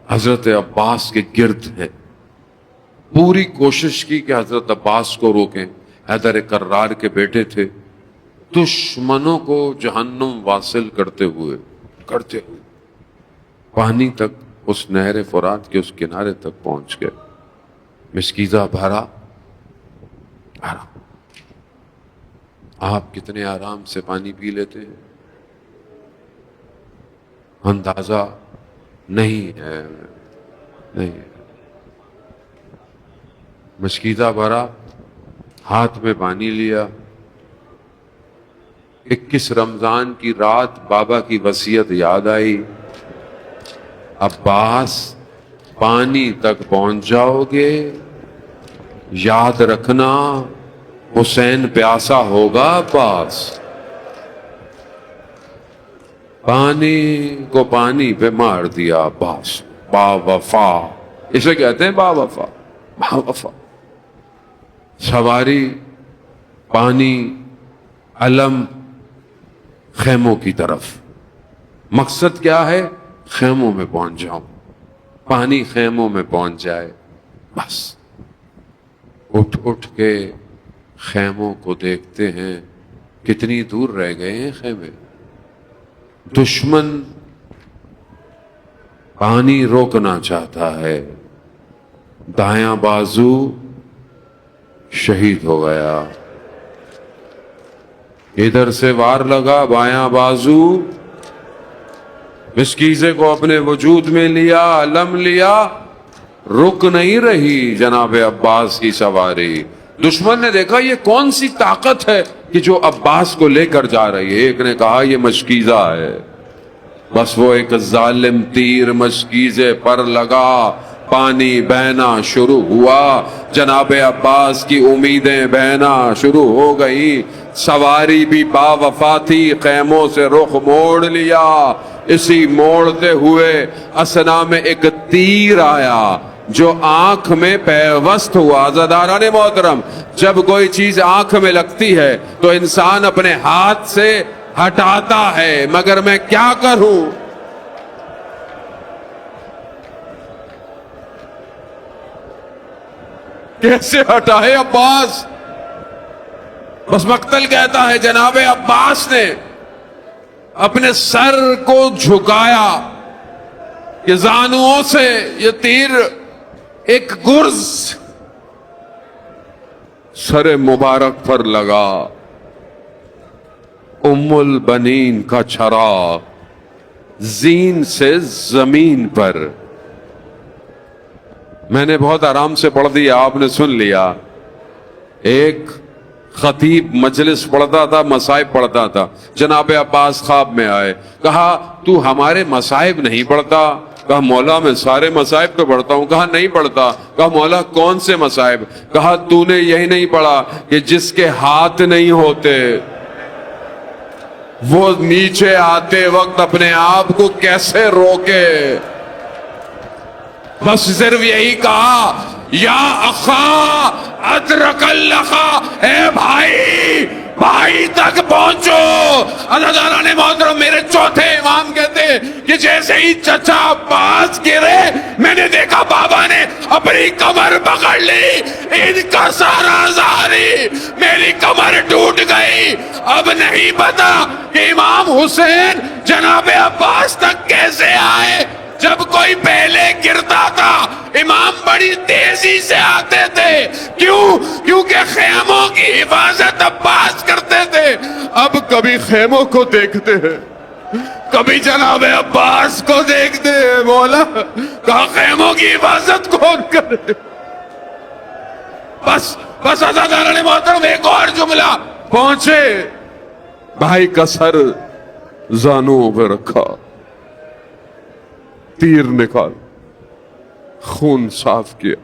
حضرت عباس کے گرد ہے۔ پوری کوشش کی کہ حضرت عباس کو روکیں، حیدر کرار کے بیٹے تھے، دشمنوں کو جہنم واصل کرتے ہوئے پانی تک، اس نہر فرات کے اس کنارے تک پہنچ گئے۔ مشکیزہ بھرا، آپ کتنے آرام سے پانی پی لیتے ہیں، اندازہ نہیں ہے، نہیں ہے۔ مشکیزہ بھرا، ہاتھ میں پانی لیا۔ 21 رمضان کی رات بابا کی وصیت یاد آئی، عباس پانی تک پہنچ جاؤ گے، یاد رکھنا حسین پیاسا ہوگا۔ عباس پانی کو پانی پہ مار دیا عباس، با وفا، اسے کہتے ہیں با وفا، با وفا۔ سواری، پانی، علم، خیموں کی طرف۔ مقصد کیا ہے؟ خیموں میں پہنچ جاؤں، پانی خیموں میں پہنچ جائے، بس۔ اٹھ کے خیموں کو دیکھتے ہیں، کتنی دور رہ گئے ہیں خیمے۔ دشمن پانی روکنا چاہتا ہے، دایاں بازو شہید ہو گیا، ادھر سے وار لگا، بایاں بازو مشکیزے کو اپنے وجود میں لیا، علم لیا، رک نہیں رہی جناب عباس کی سواری۔ دشمن نے دیکھا یہ کون سی طاقت ہے کہ جو عباس کو لے کر جا رہی ہے۔ ایک نے کہا یہ مشکیزہ ہے۔ بس وہ ایک ظالم تیر مشکیزے پر لگا، پانی بہنا شروع ہوا، جناب عباس کی امیدیں بہنا شروع ہو گئی۔ سواری بھی با وفا تھی، خیموں سے رخ موڑ لیا، اسی موڑتے ہوئے اسنا میں ایک تیر آیا جو آنکھ میں پیوست ہوا۔ عزاداران محترم، جب کوئی چیز آنکھ میں لگتی ہے تو انسان اپنے ہاتھ سے ہٹاتا ہے، مگر میں کیا کروں؟ کیسے ہٹائے عباس؟ بس مقتل کہتا ہے جناب عباس نے اپنے سر کو جھکایا کہ زانوؤں سے یہ تیر ایک گرز سر مبارک پر لگا۔ ام البنین کا چھرا زین سے زمین پر۔ میں نے بہت آرام سے پڑھ دیا، آپ نے سن لیا۔ ایک خطیب مجلس پڑھتا تھا، مصائب پڑھتا تھا، جناب عباس خواب میں آئے، کہا تو ہمارے مصائب نہیں پڑھتا؟ کہا مولا میں سارے مصائب تو پڑھتا ہوں۔ کہا نہیں پڑھتا؟ کہا مولا کون سے مصائب؟ کہا تو نے یہی نہیں پڑھا کہ جس کے ہاتھ نہیں ہوتے وہ نیچے آتے وقت اپنے آپ کو کیسے روکے؟ بس صرف یہی کہا، یا اخا ادرک اللخا، اے بھائی بھائی تک پہنچو۔ عزیزان محترم، میرے چوتھے امام کہتے کہ جیسے ہی چچا عباس گرے میں نے دیکھا بابا نے اپنی کمر پکڑ لی، ان کا سارا زاری میری کمر ٹوٹ گئی۔ اب نہیں پتا کہ امام حسین جناب عباس تک کیسے آئے۔ جب کوئی پہلے گرتا تھا امام بڑی تیزی سے آتے تھے، کیونکہ خیموں کی حفاظت عباس کرتے تھے۔ اب کبھی خیموں کو دیکھتے ہیں، کبھی جناب عباس کو دیکھتے ہیں۔ مولا کہا خیموں کی حفاظت کون کرے؟ بس عزیزان محترم، ایک اور جملہ۔ پہنچے، بھائی کا سر زانوں پہ رکھا، تیر نکال، خون صاف کیا۔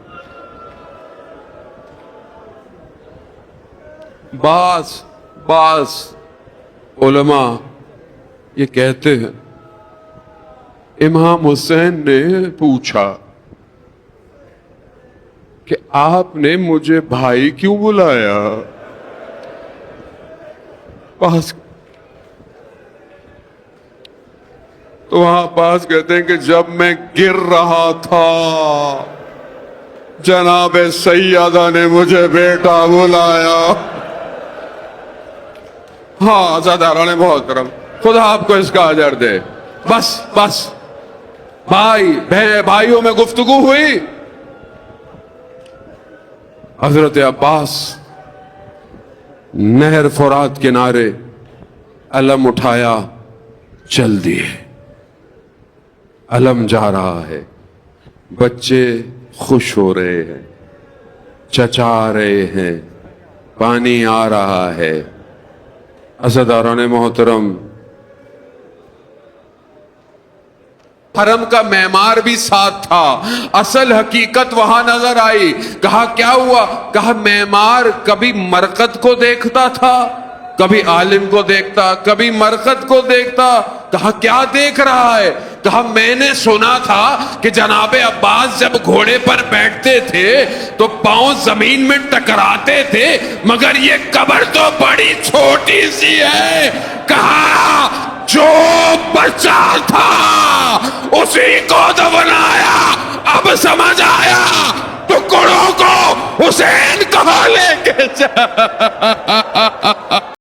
بعض علماء یہ کہتے ہیں امام حسین نے پوچھا کہ آپ نے مجھے بھائی کیوں بلایا؟ تو وہاں پاس کہتے ہیں کہ جب میں گر رہا تھا جناب سیدہ نے مجھے بیٹا بلایا۔ ہاں عزیزان محترم، خدا آپ کو اس کا اجر دے۔ بس بھائیوں میں گفتگو ہوئی۔ حضرت عباس نہر فرات کنارے علم اٹھایا، چل دیے۔ علم جا رہا ہے، بچے خوش ہو رہے ہیں، چچا رہے ہیں، پانی آ رہا ہے۔ عزیزان محترم، حرم کا معمار بھی ساتھ تھا۔ اصل حقیقت وہاں نظر آئی۔ کہا کیا ہوا؟ کہا معمار کبھی مرقد کو دیکھتا تھا، کبھی عالم کو دیکھتا، کبھی مرقد کو دیکھتا۔ کہا کیا دیکھ رہا ہے؟ کہا میں نے سنا تھا کہ جناب عباس جب گھوڑے پر بیٹھتے تھے تو پاؤں زمین میں ٹکراتے تھے، مگر یہ قبر تو بڑی چھوٹی سی ہے۔ کہا جو بچہ تھا اسی کو دفنایا، اب سمجھ آیا ٹکڑوں کو حسین کہاں لے کے جا۔